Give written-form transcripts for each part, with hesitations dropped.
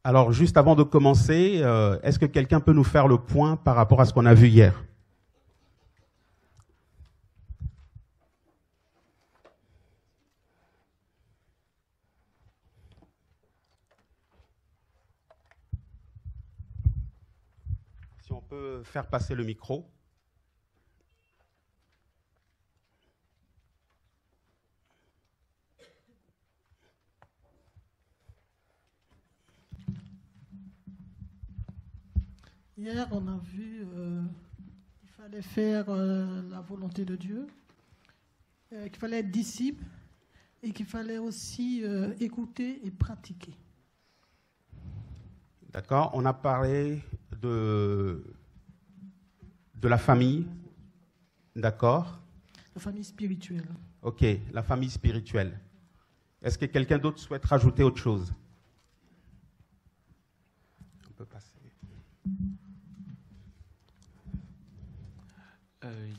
Alors, juste avant de commencer, est-ce que quelqu'un peut nous faire le point par rapport à ce qu'on a vu hier ? Si on peut faire passer le micro. Hier, on a vu qu'il fallait faire la volonté de Dieu, qu'il fallait être disciple et qu'il fallait aussi écouter et pratiquer. D'accord, on a parlé de la famille, d'accord ? La famille spirituelle. Ok, la famille spirituelle. Est-ce que quelqu'un d'autre souhaite rajouter autre chose ? On peut passer.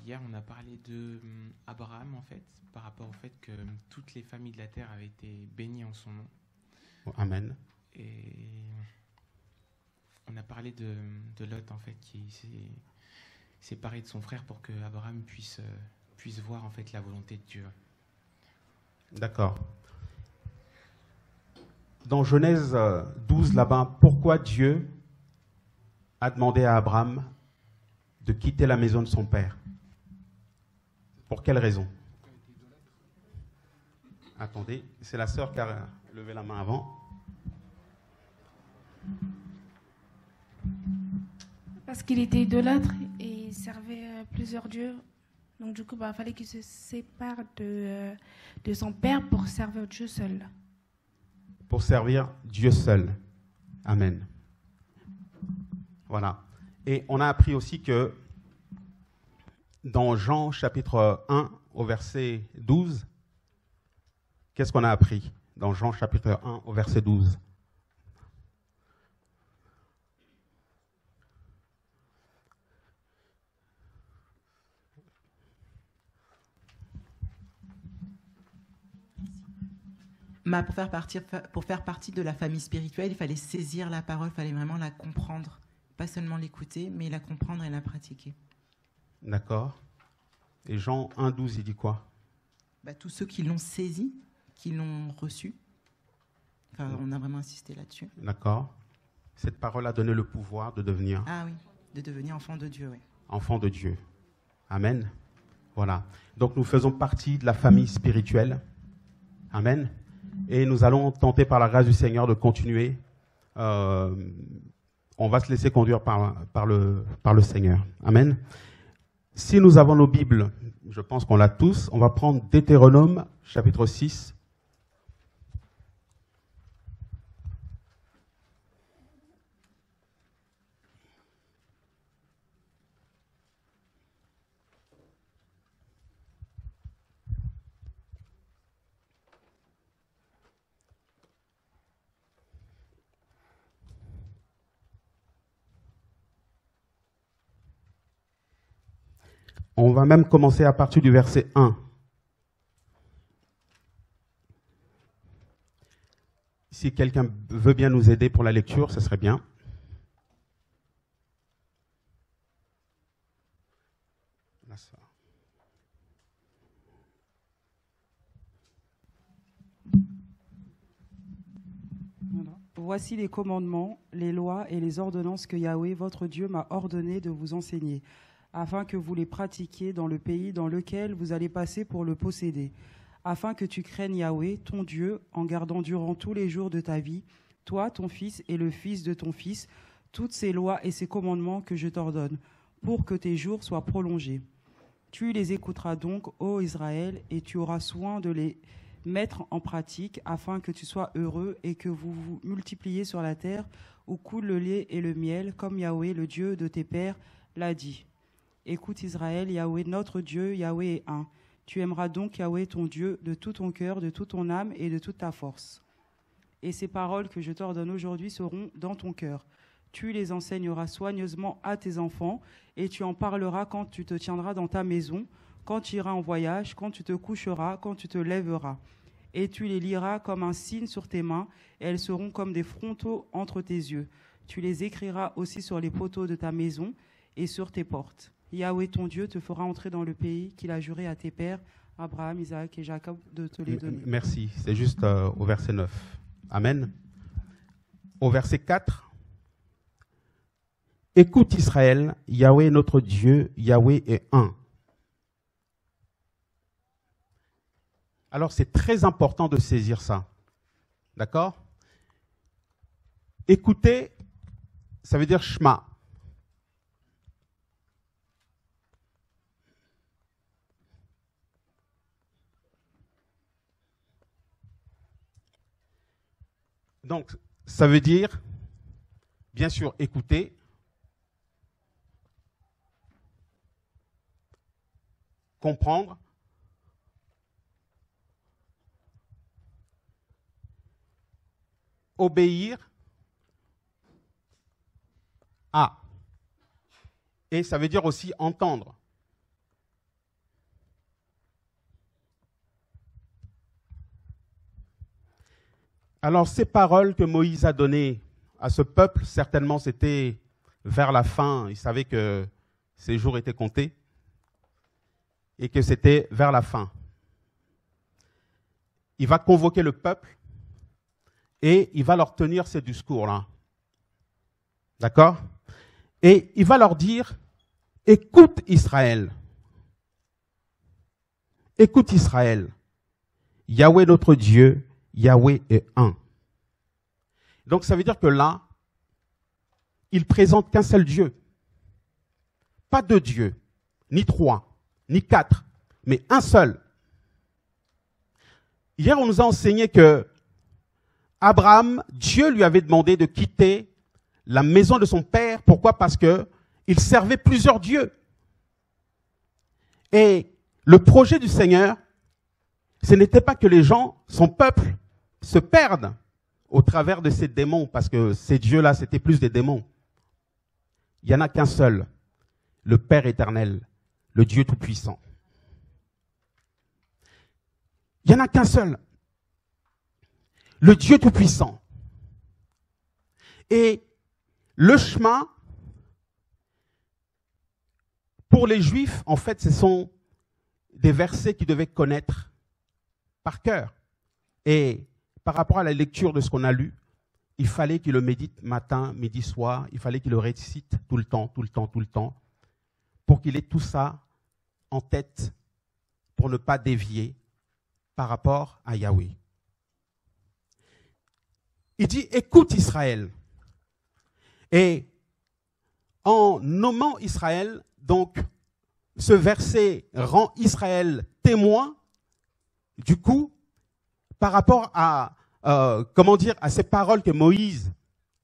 Hier, on a parlé d'Abraham, en fait, par rapport au fait que toutes les familles de la terre avaient été bénies en son nom. Amen. Et on a parlé de Lot, en fait, qui s'est séparé de son frère pour que Abraham puisse voir, en fait, la volonté de Dieu. D'accord. Dans Genèse 12, là-bas, pourquoi Dieu a demandé à Abraham de quitter la maison de son père? Pour quelle raison? Attendez, c'est la sœur qui a levé la main avant. Parce qu'il était idolâtre et il servait plusieurs dieux. Donc du coup, fallait qu'il se sépare de son père pour servir Dieu seul. Pour servir Dieu seul. Amen. Voilà. Et on a appris aussi que dans Jean chapitre 1 au verset 12, qu'est-ce qu'on a appris dans Jean chapitre 1 au verset 12? Pour faire partie de la famille spirituelle, il fallait saisir la parole, il fallait vraiment la comprendre. Pas seulement l'écouter, mais la comprendre et la pratiquer. D'accord. Et Jean 1, 12, il dit quoi? Tous ceux qui l'ont saisi, qui l'ont reçu. Enfin, on a vraiment insisté là-dessus. D'accord. Cette parole a donné le pouvoir de devenir... Ah oui, de devenir enfant de Dieu, oui. Enfant de Dieu. Amen. Voilà. Donc nous faisons partie de la famille spirituelle. Amen. Et nous allons tenter par la grâce du Seigneur de continuer. On va se laisser conduire par le Seigneur. Amen. Si nous avons nos Bibles, je pense qu'on l'a tous, on va prendre Deutéronome, chapitre 6. On va même commencer à partir du verset 1. Si quelqu'un veut bien nous aider pour la lecture, ce serait bien. Voici les commandements, les lois et les ordonnances que Yahweh, votre Dieu, m'a ordonné de vous enseigner, afin que vous les pratiquiez dans le pays dans lequel vous allez passer pour le posséder, afin que tu craignes Yahweh, ton Dieu, en gardant durant tous les jours de ta vie, toi, ton fils et le fils de ton fils, toutes ces lois et ces commandements que je t'ordonne, pour que tes jours soient prolongés. Tu les écouteras donc, ô Israël, et tu auras soin de les mettre en pratique, afin que tu sois heureux et que vous vous multipliez sur la terre, où coule le lait et le miel, comme Yahweh, le Dieu de tes pères, l'a dit. Écoute Israël, Yahweh, notre Dieu, Yahweh est un. Tu aimeras donc Yahweh, ton Dieu, de tout ton cœur, de toute ton âme et de toute ta force. Et ces paroles que je t'ordonne aujourd'hui seront dans ton cœur. Tu les enseigneras soigneusement à tes enfants, et tu en parleras quand tu te tiendras dans ta maison, quand tu iras en voyage, quand tu te coucheras, quand tu te lèveras. Et tu les liras comme un signe sur tes mains, et elles seront comme des frontaux entre tes yeux. Tu les écriras aussi sur les poteaux de ta maison et sur tes portes. Yahweh ton Dieu te fera entrer dans le pays qu'il a juré à tes pères, Abraham, Isaac et Jacob, de te les donner. Merci. C'est juste au verset 9. Amen. Au verset 4. Écoute Israël, Yahweh notre Dieu, Yahweh est un. Alors c'est très important de saisir ça. D'accord? Écouter, ça veut dire Shema. Donc, ça veut dire, bien sûr, écouter, comprendre, obéir à. Et ça veut dire aussi entendre. Alors, ces paroles que Moïse a données à ce peuple, certainement c'était vers la fin. Il savait que ses jours étaient comptés et que c'était vers la fin. Il va convoquer le peuple et il va leur tenir ces discours-là. D'accord? Et il va leur dire, écoute Israël. Écoute Israël. Yahweh notre Dieu, Yahweh est un. Donc ça veut dire que là, il présente qu'un seul Dieu. Pas deux dieux, ni trois, ni quatre, mais un seul. Hier, on nous a enseigné que Abraham, Dieu lui avait demandé de quitter la maison de son père. Pourquoi? Parce que il servait plusieurs dieux. Et le projet du Seigneur, ce n'était pas que les gens, son peuple, se perdent au travers de ces démons, parce que ces dieux-là, c'était plus des démons. Il n'y en a qu'un seul, le Père éternel, le Dieu tout-puissant. Il n'y en a qu'un seul, le Dieu tout-puissant. Et le chemin, pour les Juifs, en fait, ce sont des versets qu'ils devaient connaître par cœur. Et par rapport à la lecture de ce qu'on a lu, il fallait qu'il le médite matin, midi, soir. Il fallait qu'il le récite tout le temps, pour qu'il ait tout ça en tête, pour ne pas dévier par rapport à Yahweh. Il dit, écoute Israël. Et en nommant Israël, donc, ce verset rend Israël témoin, du coup, par rapport à, à ces paroles que Moïse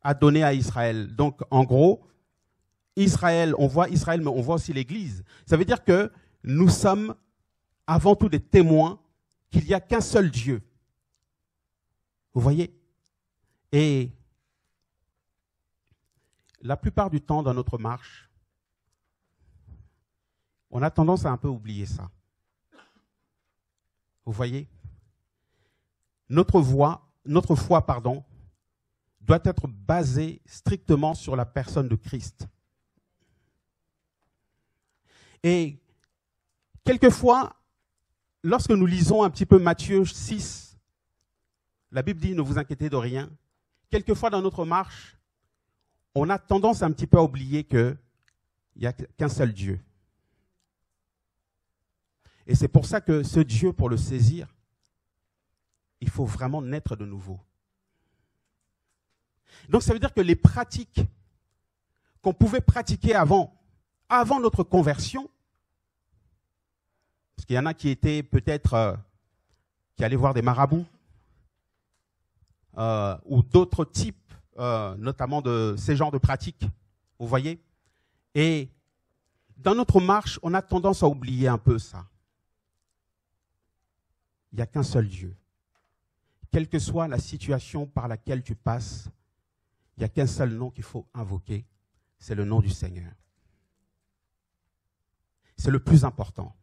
a données à Israël. Donc, en gros, Israël, on voit Israël, mais on voit aussi l'Église. Ça veut dire que nous sommes avant tout des témoins qu'il n'y a qu'un seul Dieu. Vous voyez? Et la plupart du temps dans notre marche, on a tendance à un peu oublier ça. Vous voyez? Notre foi, doit être basée strictement sur la personne de Christ. Et quelquefois, lorsque nous lisons un petit peu Matthieu 6, la Bible dit « Ne vous inquiétez de rien ». Quelquefois dans notre marche, on a tendance un petit peu à oublier qu'il n'y a qu'un seul Dieu. Et c'est pour ça que ce Dieu, pour le saisir, il faut vraiment naître de nouveau. Donc ça veut dire que les pratiques qu'on pouvait pratiquer avant notre conversion, parce qu'il y en a qui étaient peut-être, qui allaient voir des marabouts, ou d'autres types, notamment de ces genres de pratiques, vous voyez. Et dans notre marche, on a tendance à oublier un peu ça. Il n'y a qu'un seul Dieu. Quelle que soit la situation par laquelle tu passes, il n'y a qu'un seul nom qu'il faut invoquer, c'est le nom du Seigneur. C'est le plus important.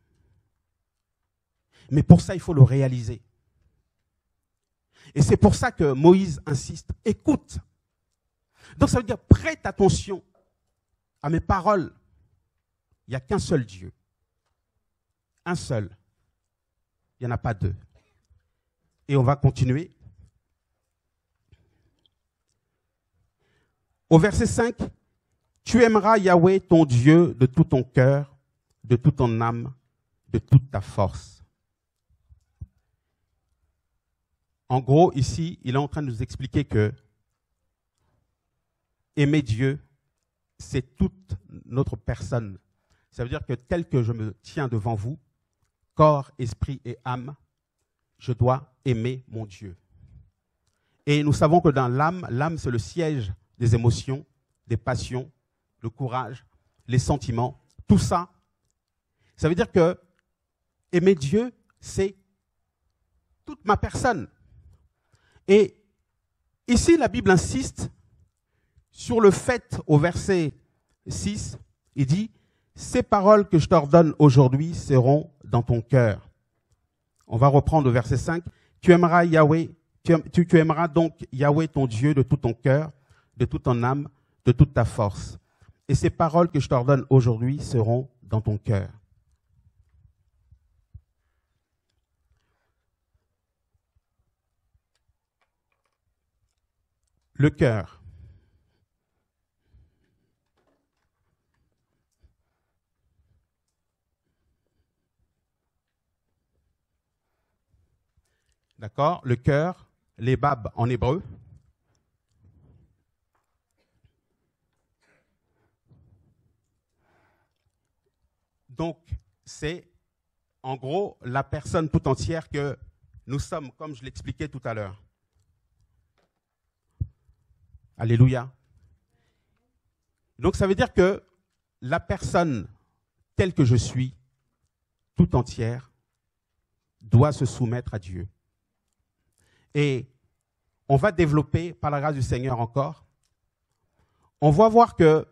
Mais pour ça, il faut le réaliser. Et c'est pour ça que Moïse insiste, écoute. Donc ça veut dire prête attention à mes paroles. Il n'y a qu'un seul Dieu. Un seul. Il n'y en a pas deux. Et on va continuer. Au verset 5, tu aimeras Yahweh ton Dieu de tout ton cœur, de toute ton âme, de toute ta force. En gros, ici, il est en train de nous expliquer que aimer Dieu, c'est toute notre personne. Ça veut dire que tel que je me tiens devant vous, corps, esprit et âme, je dois aimer mon Dieu. Et nous savons que dans l'âme, c'est le siège des émotions, des passions, le courage, les sentiments, tout ça. Ça veut dire que aimer Dieu, c'est toute ma personne. Et ici, la Bible insiste sur le fait, au verset 6, il dit « Ces paroles que je t'ordonne aujourd'hui seront dans ton cœur. » On va reprendre au verset 5. « Tu aimeras Yahweh, tu aimeras donc Yahweh ton Dieu de tout ton cœur, de toute ton âme, de toute ta force. Et ces paroles que je t'ordonne aujourd'hui seront dans ton cœur. » Le cœur. D'accord? Le cœur, les babs en hébreu. Donc, c'est en gros la personne tout entière que nous sommes, comme je l'expliquais tout à l'heure. Alléluia. Donc ça veut dire que la personne telle que je suis, tout entière, doit se soumettre à Dieu. Et on va développer, par la grâce du Seigneur encore, on va voir que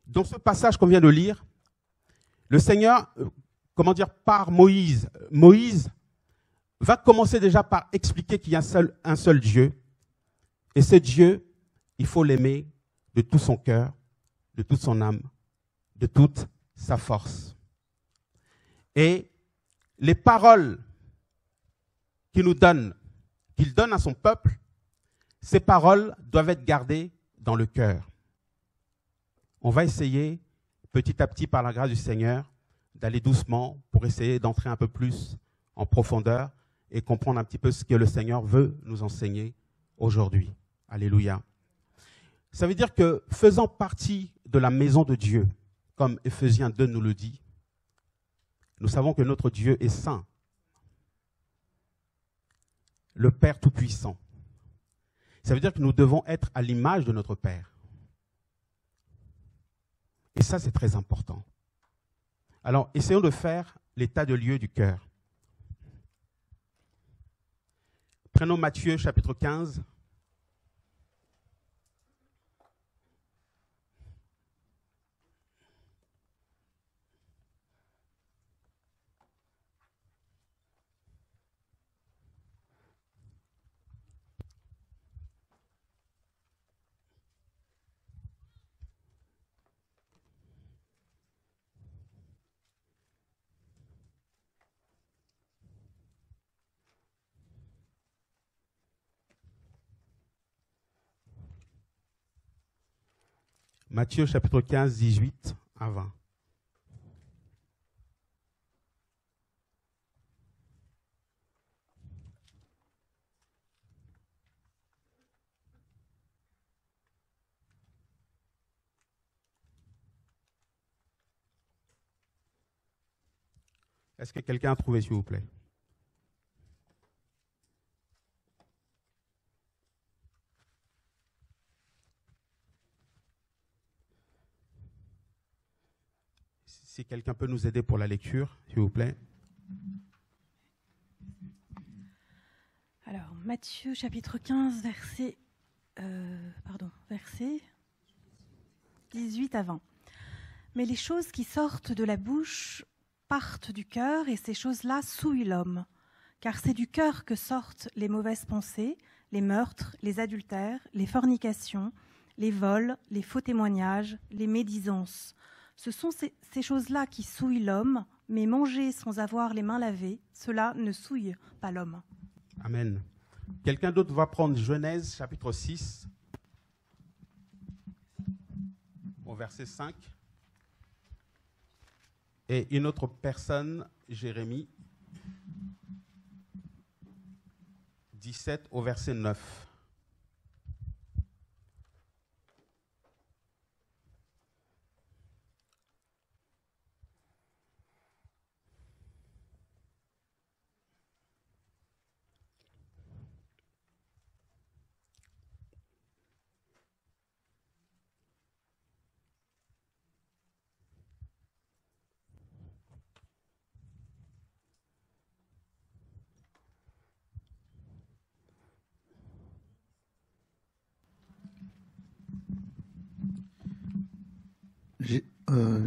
dans ce passage qu'on vient de lire, le Seigneur, par Moïse va commencer déjà par expliquer qu'il y a un seul Dieu. Et ce Dieu, il faut l'aimer de tout son cœur, de toute son âme, de toute sa force. Et les paroles qu'il donne à son peuple, ces paroles doivent être gardées dans le cœur. On va essayer, petit à petit, par la grâce du Seigneur, d'aller doucement pour essayer d'entrer un peu plus en profondeur et comprendre un petit peu ce que le Seigneur veut nous enseigner aujourd'hui. Alléluia. Ça veut dire que faisant partie de la maison de Dieu, comme Éphésiens 2 nous le dit, nous savons que notre Dieu est saint, le Père Tout-Puissant. Ça veut dire que nous devons être à l'image de notre Père. Et ça, c'est très important. Alors, essayons de faire l'état de lieu du cœur. Prenons Matthieu, chapitre 15. Matthieu chapitre 15, 18 à 20. Est-ce que quelqu'un a trouvé, s'il vous plaît? Si quelqu'un peut nous aider pour la lecture, s'il vous plaît. Alors, Matthieu chapitre 15, versets versets 18 à 20. Mais les choses qui sortent de la bouche partent du cœur, et ces choses-là souillent l'homme. Car c'est du cœur que sortent les mauvaises pensées, les meurtres, les adultères, les fornications, les vols, les faux témoignages, les médisances. Ce sont ces choses-là qui souillent l'homme, mais manger sans avoir les mains lavées, cela ne souille pas l'homme. Amen. Quelqu'un d'autre va prendre Genèse chapitre 6, au verset 5. Et une autre personne, Jérémie 17 au verset 9.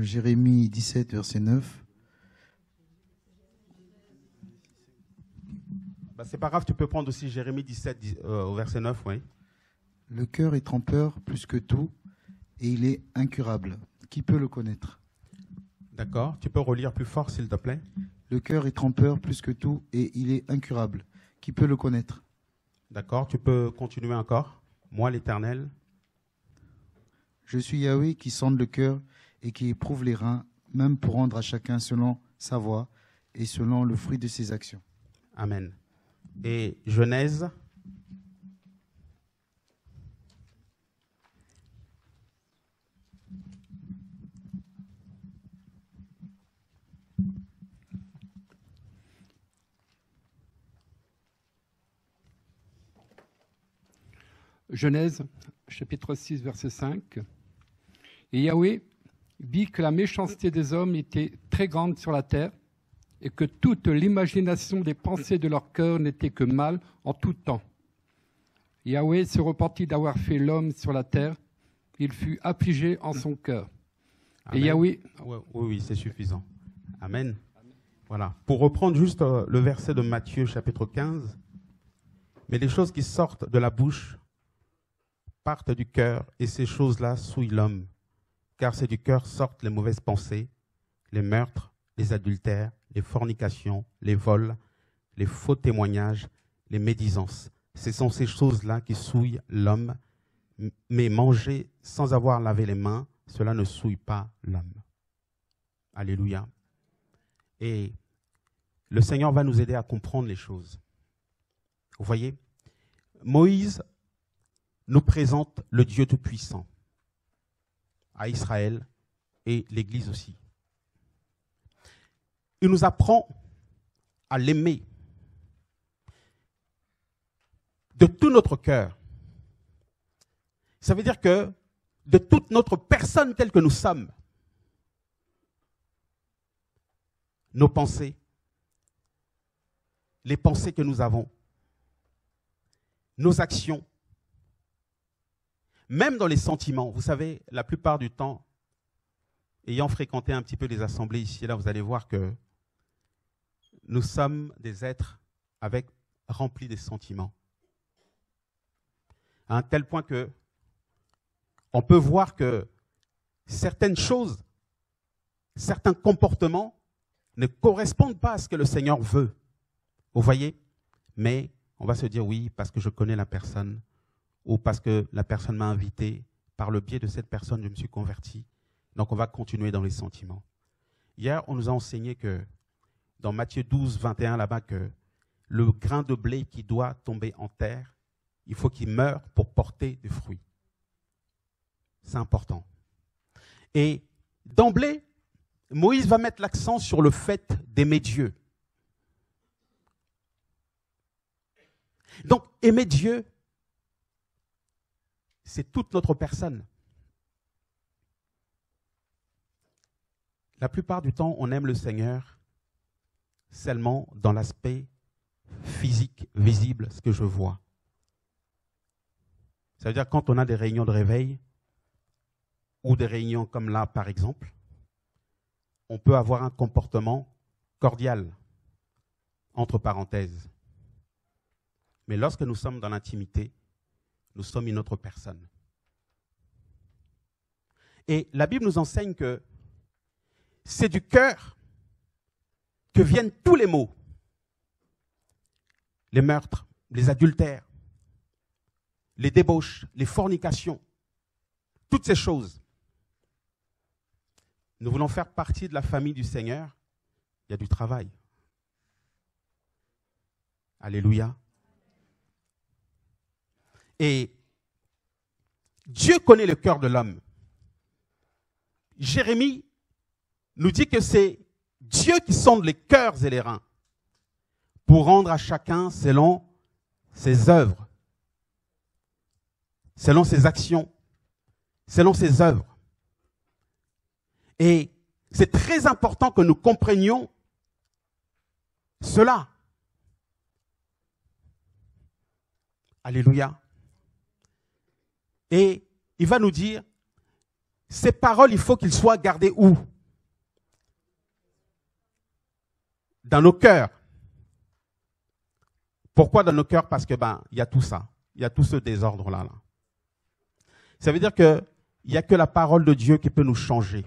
Jérémie 17, verset 9. C'est pas grave, tu peux prendre aussi Jérémie 17 au verset 9, oui. Le cœur est trompeur plus que tout, et il est incurable. Qui peut le connaître? D'accord, tu peux relire plus fort s'il te plaît. Le cœur est trompeur plus que tout, et il est incurable. Qui peut le connaître? D'accord, tu peux continuer encore. Moi, l'Éternel. Je suis Yahweh qui sonde le cœur et qui éprouve les reins, même pour rendre à chacun selon sa voie et selon le fruit de ses actions. Amen. Et Genèse Genèse, chapitre 6, verset 5. Et Yahweh vit que la méchanceté des hommes était très grande sur la terre, et que toute l'imagination des pensées de leur cœur n'était que mal en tout temps. Yahweh se repentit d'avoir fait l'homme sur la terre, il fut affligé en son cœur. Amen. Et Yahweh... Oui, c'est suffisant. Amen. Voilà. Pour reprendre juste le verset de Matthieu, chapitre 15, mais les choses qui sortent de la bouche partent du cœur, et ces choses-là souillent l'homme. Car c'est du cœur sortent les mauvaises pensées, les meurtres, les adultères, les fornications, les vols, les faux témoignages, les médisances. Ce sont ces choses-là qui souillent l'homme, mais manger sans avoir lavé les mains, cela ne souille pas l'homme. Alléluia. Et le Seigneur va nous aider à comprendre les choses. Vous voyez, Moïse nous présente le Dieu Tout-Puissant à Israël et l'Église aussi. Il nous apprend à l'aimer de tout notre cœur. Ça veut dire que de toute notre personne telle que nous sommes, nos pensées, les pensées que nous avons, nos actions, même dans les sentiments. Vous savez, la plupart du temps, ayant fréquenté un petit peu les assemblées ici et là, vous allez voir que nous sommes des êtres remplis des sentiments. À un tel point que on peut voir que certaines choses, certains comportements ne correspondent pas à ce que le Seigneur veut. Vous voyez? Mais on va se dire oui, parce que je connais la personne, ou parce que la personne m'a invité, par le biais de cette personne, je me suis converti. Donc on va continuer dans les sentiments. Hier, on nous a enseigné que dans Matthieu 12, 21, là-bas, que le grain de blé qui doit tomber en terre, il faut qu'il meure pour porter du fruit. C'est important. Et d'emblée, Moïse va mettre l'accent sur le fait d'aimer Dieu. Donc, aimer Dieu, c'est toute notre personne. La plupart du temps, on aime le Seigneur seulement dans l'aspect physique, visible, ce que je vois. Ça veut dire quand on a des réunions de réveil, ou des réunions comme là, par exemple, on peut avoir un comportement cordial, entre parenthèses. Mais lorsque nous sommes dans l'intimité, nous sommes une autre personne. Et la Bible nous enseigne que c'est du cœur que viennent tous les maux. Les meurtres, les adultères, les débauches, les fornications, toutes ces choses. Nous voulons faire partie de la famille du Seigneur, il y a du travail. Alléluia. Et Dieu connaît le cœur de l'homme. Jérémie nous dit que c'est Dieu qui sonde les cœurs et les reins pour rendre à chacun selon ses œuvres, selon ses actions, selon ses œuvres. Et c'est très important que nous comprenions cela. Alléluia. Et il va nous dire, ces paroles, il faut qu'ils soient gardées où? Dans nos cœurs. Pourquoi dans nos cœurs? Parce que il y a tout ça. Il y a tout ce désordre-là. Là. Ça veut dire qu'il n'y a que la parole de Dieu qui peut nous changer.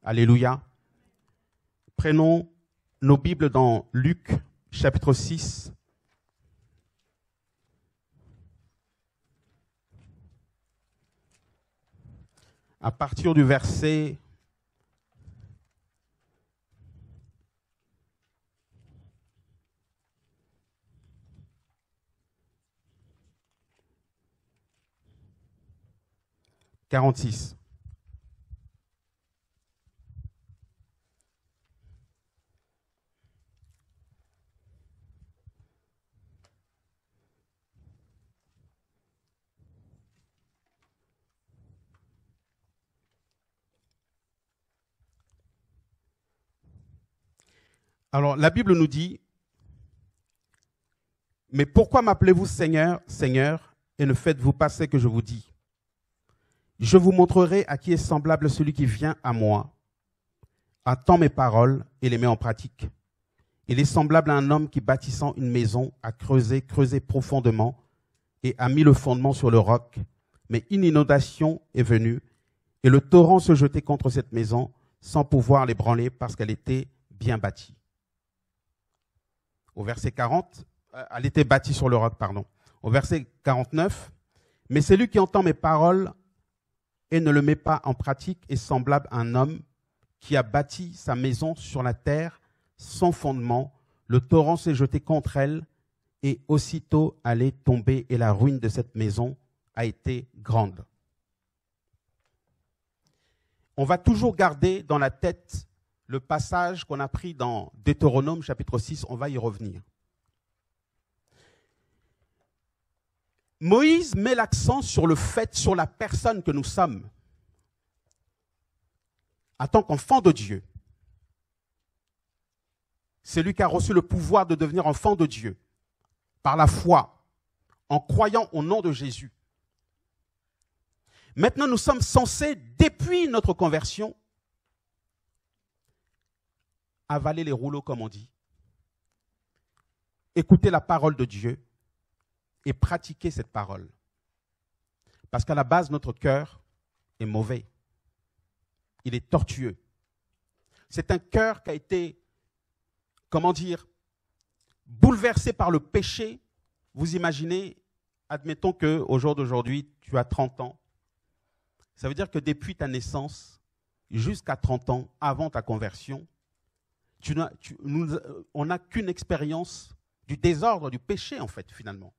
Alléluia. Prenons nos Bibles dans Luc, chapitre 6. À partir du verset 46. Alors, la Bible nous dit, « Mais pourquoi m'appelez-vous Seigneur, Seigneur, et ne faites-vous pas ce que je vous dis? Je vous montrerai à qui est semblable celui qui vient à moi, attend mes paroles et les met en pratique. Il est semblable à un homme qui, bâtissant une maison, a creusé profondément et a mis le fondement sur le roc. Mais une inondation est venue et le torrent se jetait contre cette maison sans pouvoir l'ébranler parce qu'elle était bien bâtie. » Au verset 40, elle était bâtie sur le roc, pardon. Au verset 49, « Mais celui qui entend mes paroles et ne le met pas en pratique est semblable à un homme qui a bâti sa maison sur la terre sans fondement. Le torrent s'est jeté contre elle et aussitôt elle est tombée et la ruine de cette maison a été grande. » On va toujours garder dans la tête le passage qu'on a pris dans Deutéronome chapitre 6, on va y revenir. Moïse met l'accent sur le fait, sur la personne que nous sommes en tant qu'enfant de Dieu. C'est lui qui a reçu le pouvoir de devenir enfant de Dieu par la foi, en croyant au nom de Jésus. Maintenant, nous sommes censés, depuis notre conversion, avaler les rouleaux, comme on dit, écouter la parole de Dieu et pratiquer cette parole. Parce qu'à la base, notre cœur est mauvais. Il est tortueux. C'est un cœur qui a été, bouleversé par le péché. Vous imaginez, admettons qu'au jour d'aujourd'hui, tu as 30 ans. Ça veut dire que depuis ta naissance, jusqu'à 30 ans, avant ta conversion, on n'a qu'une expérience du désordre, du péché, en fait, finalement.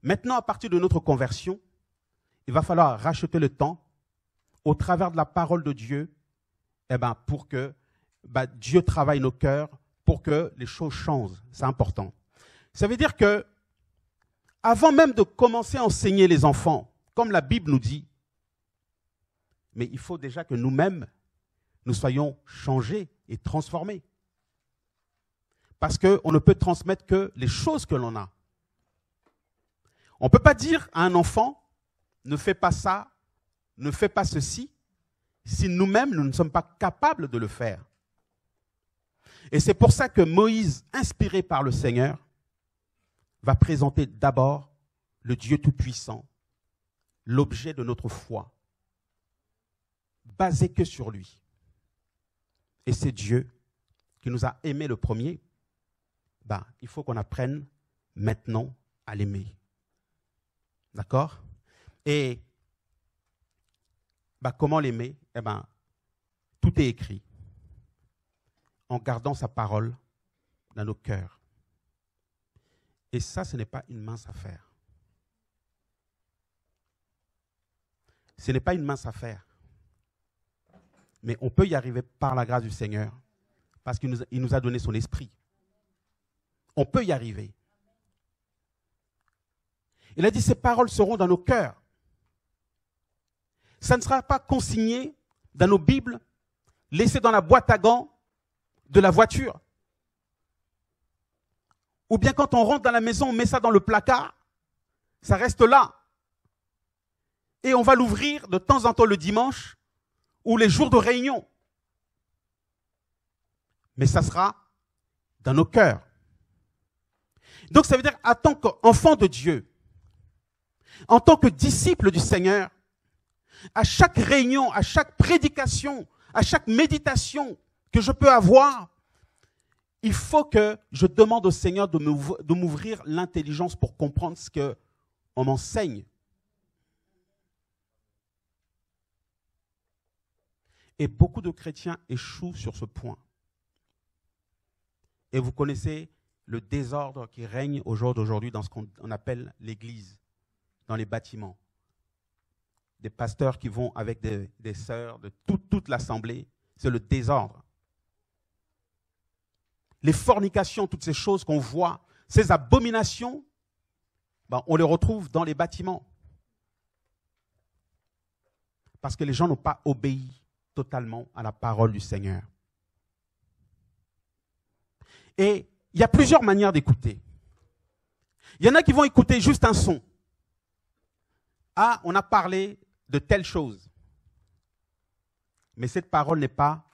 Maintenant, à partir de notre conversion, il va falloir racheter le temps au travers de la parole de Dieu, pour que Dieu travaille nos cœurs, pour que les choses changent. C'est important. Ça veut dire que, avant même de commencer à enseigner les enfants, comme la Bible nous dit, mais il faut déjà que nous-mêmes, nous soyons changés et transformés. Parce qu'on ne peut transmettre que les choses que l'on a. On ne peut pas dire à un enfant, ne fais pas ça, ne fais pas ceci, si nous-mêmes, nous ne sommes pas capables de le faire. Et c'est pour ça que Moïse, inspiré par le Seigneur, va présenter d'abord le Dieu Tout-Puissant, l'objet de notre foi, basé que sur lui. Et c'est Dieu qui nous a aimés le premier. Il faut qu'on apprenne maintenant à l'aimer. D'accord? Et comment l'aimer? Tout est écrit en gardant sa parole dans nos cœurs. Et ça, ce n'est pas une mince affaire. Ce n'est pas une mince affaire. Mais on peut y arriver par la grâce du Seigneur, parce qu'il nous a donné son esprit. On peut y arriver. Il a dit, ces paroles seront dans nos cœurs. Ça ne sera pas consigné dans nos Bibles, laissé dans la boîte à gants de la voiture. Ou bien quand on rentre dans la maison, on met ça dans le placard, ça reste là. Et on va l'ouvrir de temps en temps le dimanche ou les jours de réunion. Mais ça sera dans nos cœurs. Donc ça veut dire, en tant qu'enfant de Dieu, en tant que disciple du Seigneur, à chaque réunion, à chaque prédication, à chaque méditation que je peux avoir, il faut que je demande au Seigneur de m'ouvrir l'intelligence pour comprendre ce qu'on m'enseigne. Et beaucoup de chrétiens échouent sur ce point. Et vous connaissez le désordre qui règne au jour d'aujourd'hui dans ce qu'on appelle l'Église, dans les bâtiments. Des pasteurs qui vont avec des sœurs de toute l'assemblée, c'est le désordre. Les fornications, toutes ces choses qu'on voit, ces abominations, on les retrouve dans les bâtiments. Parce que les gens n'ont pas obéi totalement à la parole du Seigneur. Et il y a plusieurs manières d'écouter. Il y en a qui vont écouter juste un son. Ah, on a parlé de telle chose. Mais cette parole n'est pas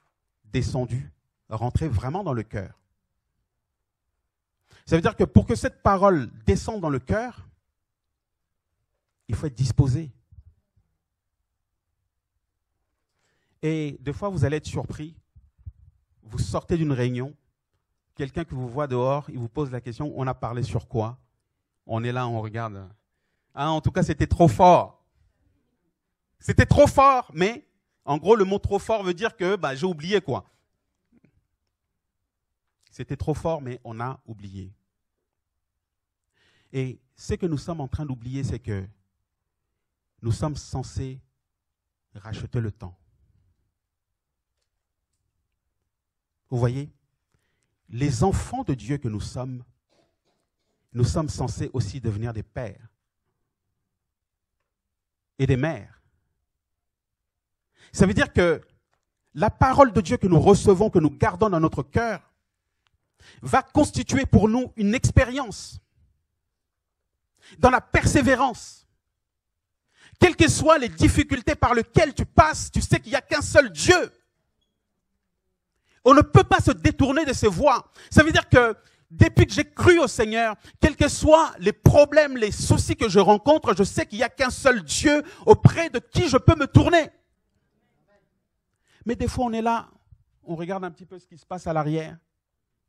descendue, rentrée vraiment dans le cœur. Ça veut dire que pour que cette parole descende dans le cœur, il faut être disposé. Et des fois, vous allez être surpris. Vous sortez d'une réunion, quelqu'un qui vous voit dehors, il vous pose la question, on a parlé sur quoi? On est là, on regarde. Ah, en tout cas, c'était trop fort. C'était trop fort, mais en gros, le mot trop fort veut dire que j'ai oublié quoi. C'était trop fort, mais on a oublié. Et ce que nous sommes en train d'oublier, c'est que nous sommes censés racheter le temps. Vous voyez, les enfants de Dieu que nous sommes censés aussi devenir des pères et des mères. Ça veut dire que la parole de Dieu que nous recevons, que nous gardons dans notre cœur, va constituer pour nous une expérience dans la persévérance. Quelles que soient les difficultés par lesquelles tu passes, tu sais qu'il n'y a qu'un seul Dieu. On ne peut pas se détourner de ses voies. Ça veut dire que depuis que j'ai cru au Seigneur, quels que soient les problèmes, les soucis que je rencontre, je sais qu'il n'y a qu'un seul Dieu auprès de qui je peux me tourner. Mais des fois, on est là, on regarde un petit peu ce qui se passe à l'arrière.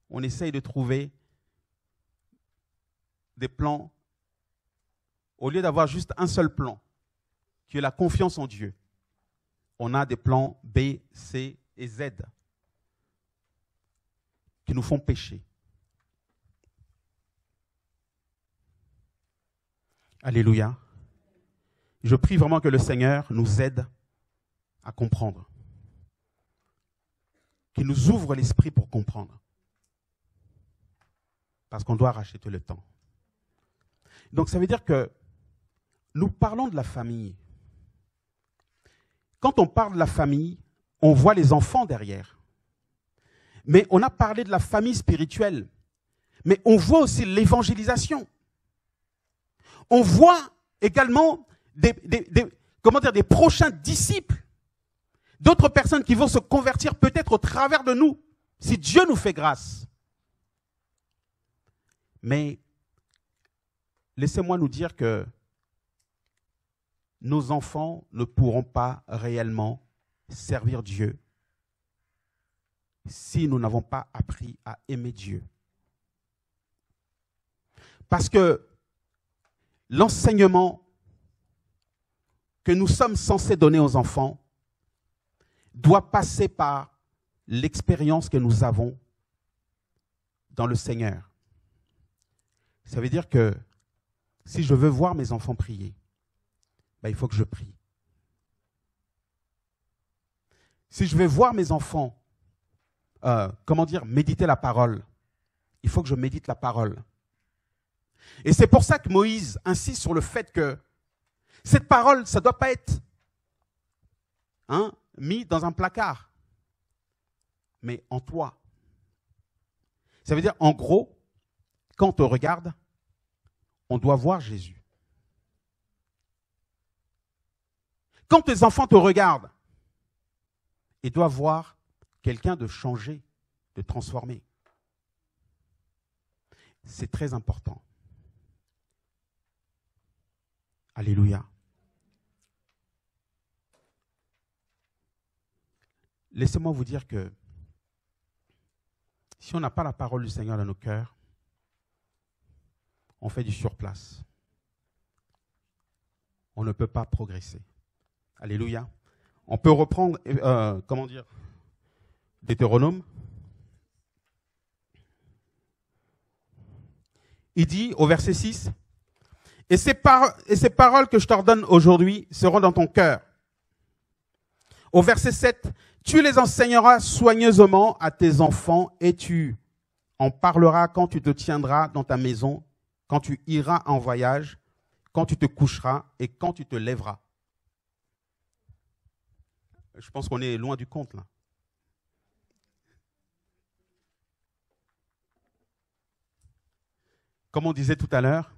On essaye de trouver des plans. Au lieu d'avoir juste un seul plan, qui est la confiance en Dieu, on a des plans B, C et Z qui nous font pécher. Alléluia. Je prie vraiment que le Seigneur nous aide à comprendre. Qu'il nous ouvre l'esprit pour comprendre. Parce qu'on doit racheter le temps. Donc ça veut dire que nous parlons de la famille. Quand on parle de la famille, on voit les enfants derrière. Mais on a parlé de la famille spirituelle. Mais on voit aussi l'évangélisation. on voit également des prochains disciples, d'autres personnes qui vont se convertir peut-être au travers de nous, si Dieu nous fait grâce. Mais laissez-moi nous dire que nos enfants ne pourront pas réellement servir Dieu si nous n'avons pas appris à aimer Dieu. Parce que l'enseignement que nous sommes censés donner aux enfants doit passer par l'expérience que nous avons dans le Seigneur. Ça veut dire que si je veux voir mes enfants prier, il faut que je prie. Si je veux voir mes enfants, méditer la parole, il faut que je médite la parole. Et c'est pour ça que Moïse insiste sur le fait que cette parole, ça ne doit pas être mis dans un placard, mais en toi. Ça veut dire, en gros, quand on te regarde, on doit voir Jésus. Quand tes enfants te regardent, ils doivent voir quelqu'un de changé, de transformé. C'est très important. Alléluia. Laissez-moi vous dire que si on n'a pas la parole du Seigneur dans nos cœurs, on fait du surplace. On ne peut pas progresser. Alléluia. On peut reprendre, Deutéronome. Il dit au verset 6, « Et ces paroles que je t'ordonne aujourd'hui seront dans ton cœur. » Au verset 7, « Tu les enseigneras soigneusement à tes enfants et tu en parleras quand tu te tiendras dans ta maison, quand tu iras en voyage, quand tu te coucheras et quand tu te lèveras. » Je pense qu'on est loin du compte là. Comme on disait tout à l'heure,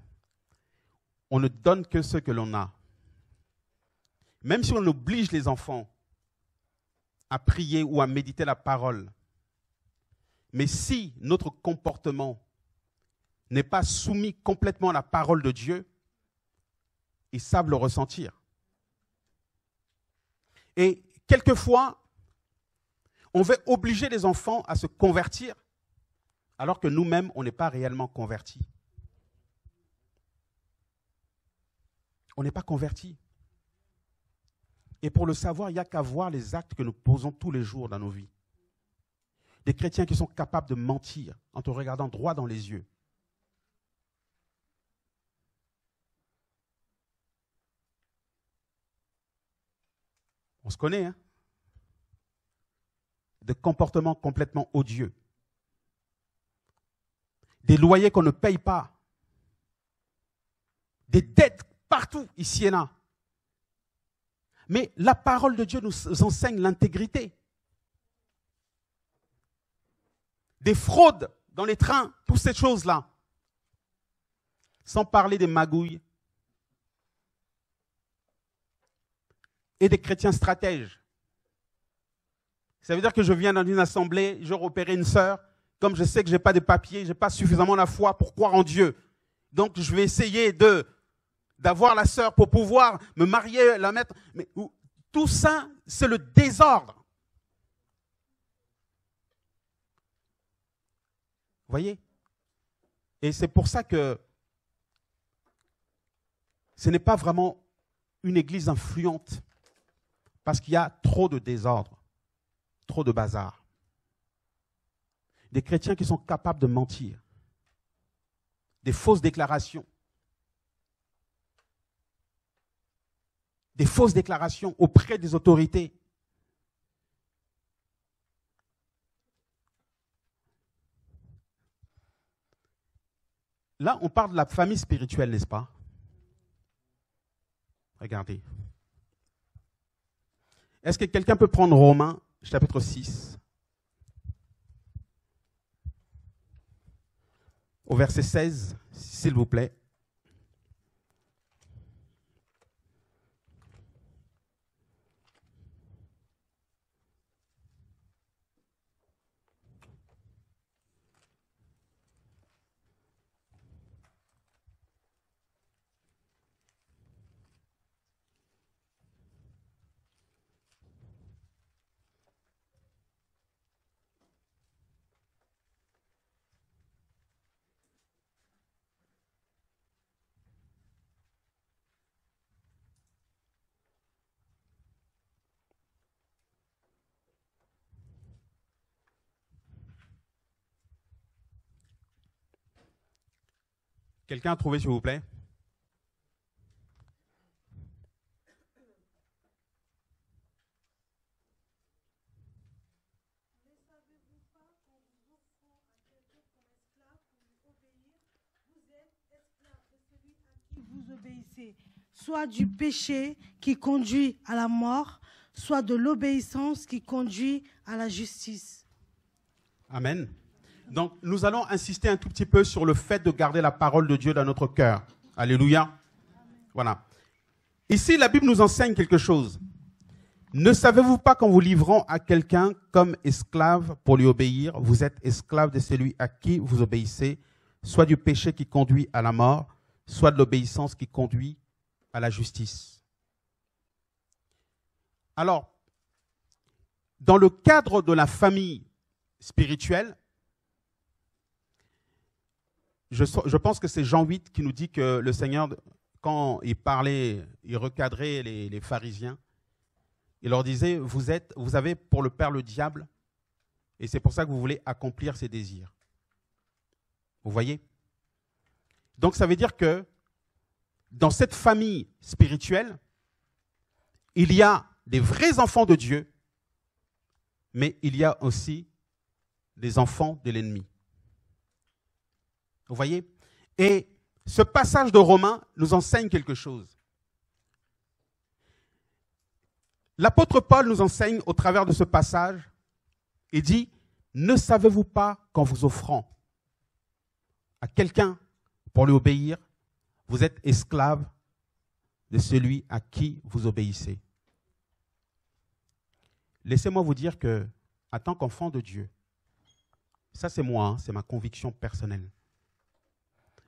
on ne donne que ce que l'on a. Même si on oblige les enfants à prier ou à méditer la parole, mais si notre comportement n'est pas soumis complètement à la parole de Dieu, ils savent le ressentir. Et quelquefois, on veut obliger les enfants à se convertir, alors que nous-mêmes, on n'est pas réellement convertis. On n'est pas convertis. Et pour le savoir, il n'y a qu'à voir les actes que nous posons tous les jours dans nos vies. Des chrétiens qui sont capables de mentir en te regardant droit dans les yeux. On se connaît, hein? De comportements complètement odieux. Des loyers qu'on ne paye pas. Des dettes partout, ici et là. Mais la parole de Dieu nous enseigne l'intégrité. Des fraudes dans les trains, toutes ces choses-là. Sans parler des magouilles. Et des chrétiens stratèges. Ça veut dire que je viens dans une assemblée, je repérais une sœur, comme je sais que je n'ai pas de papiers, je n'ai pas suffisamment la foi pour croire en Dieu. Donc je vais essayer d'avoir la sœur pour pouvoir me marier, la mettre. Mais tout ça, c'est le désordre. Vous voyez? Et c'est pour ça que ce n'est pas vraiment une église influente. Parce qu'il y a trop de désordre, trop de bazar. Des chrétiens qui sont capables de mentir. Des fausses déclarations. Des fausses déclarations auprès des autorités. Là, on parle de la famille spirituelle, n'est-ce pas? Regardez. Est-ce que quelqu'un peut prendre Romains, chapitre 6, au verset 16, s'il vous plaît. Quelqu'un a trouvé, s'il vous plaît? Vous obéissez, soit du péché qui conduit à la mort, soit de l'obéissance qui conduit à la justice. Amen. Donc, nous allons insister un tout petit peu sur le fait de garder la parole de Dieu dans notre cœur. Alléluia. Voilà. Ici, la Bible nous enseigne quelque chose. Ne savez-vous pas qu'en vous livrant à quelqu'un comme esclave pour lui obéir, vous êtes esclave de celui à qui vous obéissez, soit du péché qui conduit à la mort, soit de l'obéissance qui conduit à la justice. Alors, dans le cadre de la famille spirituelle, je pense que c'est Jean 8 qui nous dit que le Seigneur, quand il parlait, il recadrait les pharisiens, il leur disait, vous avez pour le père le diable, et c'est pour ça que vous voulez accomplir ses désirs. Vous voyez? Donc ça veut dire que dans cette famille spirituelle, il y a des vrais enfants de Dieu, mais il y a aussi des enfants de l'ennemi. Vous voyez? Et ce passage de Romains nous enseigne quelque chose. L'apôtre Paul nous enseigne au travers de ce passage, il dit, ne savez-vous pas qu'en vous offrant à quelqu'un pour lui obéir, vous êtes esclave de celui à qui vous obéissez. Laissez-moi vous dire que, en tant qu'enfant de Dieu, ça c'est moi, c'est ma conviction personnelle.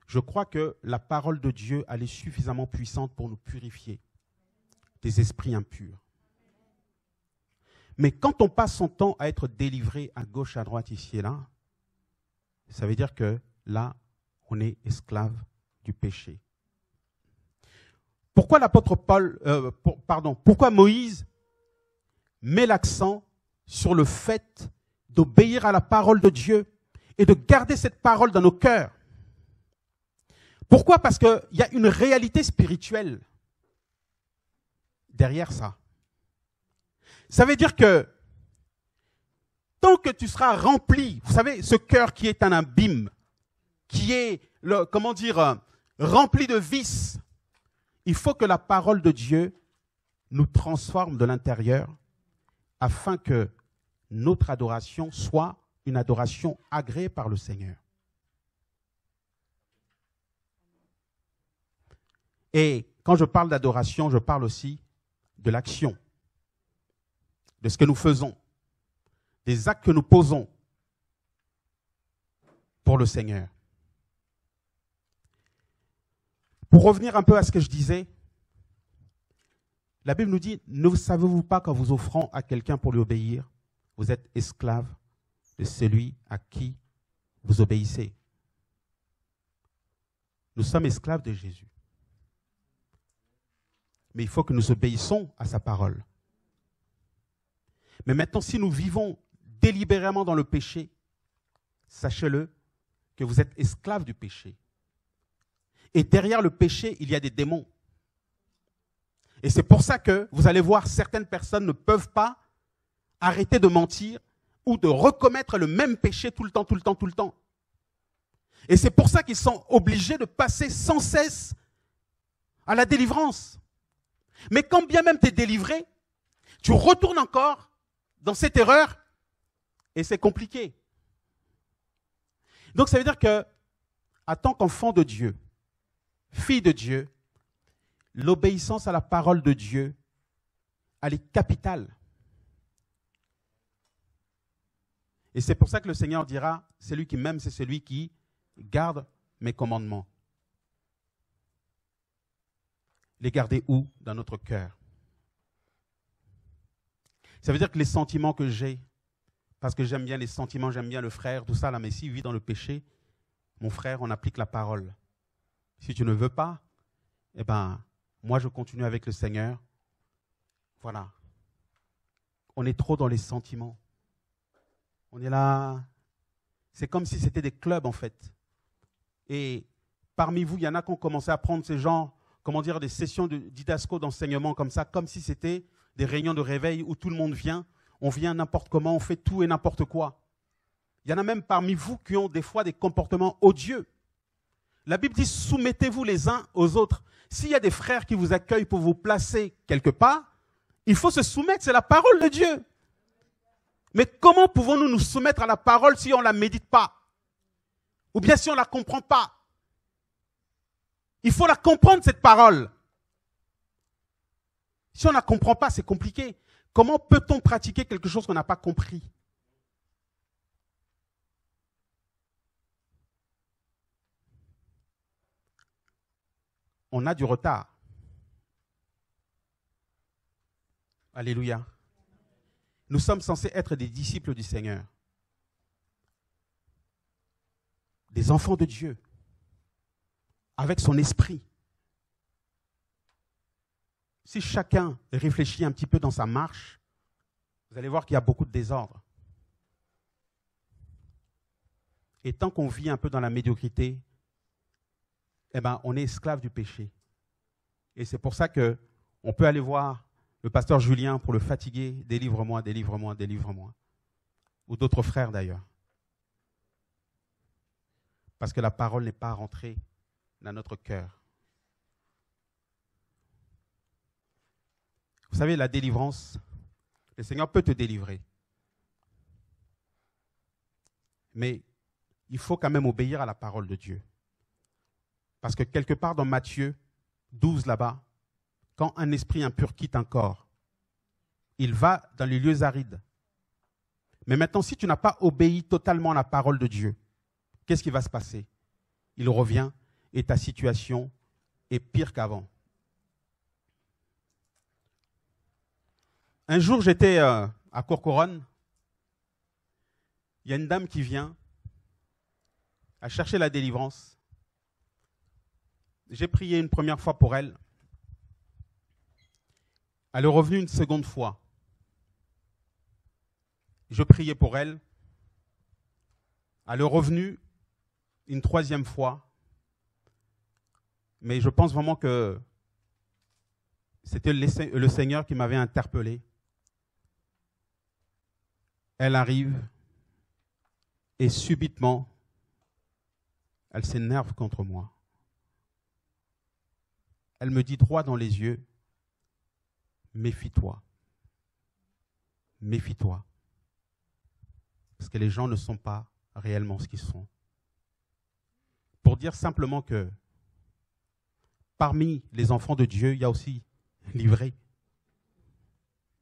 Je crois que la parole de Dieu, elle est suffisamment puissante pour nous purifier des esprits impurs. Mais quand on passe son temps à être délivré à gauche, à droite, ici et là, ça veut dire que là, on est esclave du péché. Pourquoi l'apôtre Paul, pourquoi Moïse met l'accent sur le fait d'obéir à la parole de Dieu et de garder cette parole dans nos cœurs? Pourquoi? Parce qu'il y a une réalité spirituelle derrière ça. Ça veut dire que tant que tu seras rempli, vous savez, ce cœur qui est un abîme, qui est, rempli de vices, il faut que la parole de Dieu nous transforme de l'intérieur afin que notre adoration soit une adoration agréée par le Seigneur. Et quand je parle d'adoration, je parle aussi de l'action, de ce que nous faisons, des actes que nous posons pour le Seigneur. Pour revenir un peu à ce que je disais, la Bible nous dit, ne savez-vous pas qu'en vous offrant à quelqu'un pour lui obéir, vous êtes esclave de celui à qui vous obéissez. Nous sommes esclaves de Jésus. Mais il faut que nous obéissons à sa parole. Mais maintenant, si nous vivons délibérément dans le péché, sachez-le que vous êtes esclaves du péché. Et derrière le péché, il y a des démons. Et c'est pour ça que vous allez voir, certaines personnes ne peuvent pas arrêter de mentir ou de recommettre le même péché tout le temps. Et c'est pour ça qu'ils sont obligés de passer sans cesse à la délivrance. Mais quand bien même tu es délivré, tu retournes encore dans cette erreur et c'est compliqué. Donc ça veut dire que, en tant qu'enfant de Dieu, fille de Dieu, l'obéissance à la parole de Dieu, elle est capitale. Et c'est pour ça que le Seigneur dira, celui qui m'aime, c'est celui qui garde mes commandements. Les garder où? Dans notre cœur. Ça veut dire que les sentiments que j'ai, parce que j'aime bien les sentiments, j'aime bien le frère, tout ça, là, mais s'il vit dans le péché, mon frère, on applique la parole. Si tu ne veux pas, eh ben, moi je continue avec le Seigneur. Voilà. On est trop dans les sentiments. On est là. C'est comme si c'était des clubs en fait. Et parmi vous, il y en a qui ont commencé à prendre ces genres, comment dire, des sessions de didasco, d'enseignement comme ça, comme si c'était des réunions de réveil où tout le monde vient, on vient n'importe comment, on fait tout et n'importe quoi. Il y en a même parmi vous qui ont des fois des comportements odieux. La Bible dit, soumettez-vous les uns aux autres. S'il y a des frères qui vous accueillent pour vous placer quelque part, il faut se soumettre, c'est la parole de Dieu. Mais comment pouvons-nous nous soumettre à la parole si on ne la médite pas? Ou bien si on ne la comprend pas? Il faut la comprendre, cette parole. Si on ne la comprend pas, c'est compliqué. Comment peut-on pratiquer quelque chose qu'on n'a pas compris? On a du retard. Alléluia. Nous sommes censés être des disciples du Seigneur. Des enfants de Dieu. Avec son esprit. Si chacun réfléchit un petit peu dans sa marche, vous allez voir qu'il y a beaucoup de désordre. Et tant qu'on vit un peu dans la médiocrité, on est esclave du péché. Et c'est pour ça qu'on peut aller voir le pasteur Julien pour le fatiguer, délivre-moi, délivre-moi, délivre-moi. Ou d'autres frères d'ailleurs. Parce que la parole n'est pas rentrée dans notre cœur. Vous savez, la délivrance, le Seigneur peut te délivrer. Mais il faut quand même obéir à la parole de Dieu. Parce que quelque part dans Matthieu 12 là-bas, quand un esprit impur quitte un corps, il va dans les lieux arides. Mais maintenant, si tu n'as pas obéi totalement à la parole de Dieu, qu'est-ce qui va se passer? Il revient et ta situation est pire qu'avant. Un jour, j'étais à Courcouronnes. Il y a une dame qui vient à chercher la délivrance. J'ai prié une première fois pour elle. Elle est revenue une seconde fois. Je priais pour elle. Elle est revenue une troisième fois. Mais je pense vraiment que c'était le Seigneur qui m'avait interpellé. Elle arrive et subitement, elle s'énerve contre moi. Elle me dit droit dans les yeux, méfie-toi. Méfie-toi. Parce que les gens ne sont pas réellement ce qu'ils sont. Pour dire simplement que parmi les enfants de Dieu, il y a aussi l'ivré.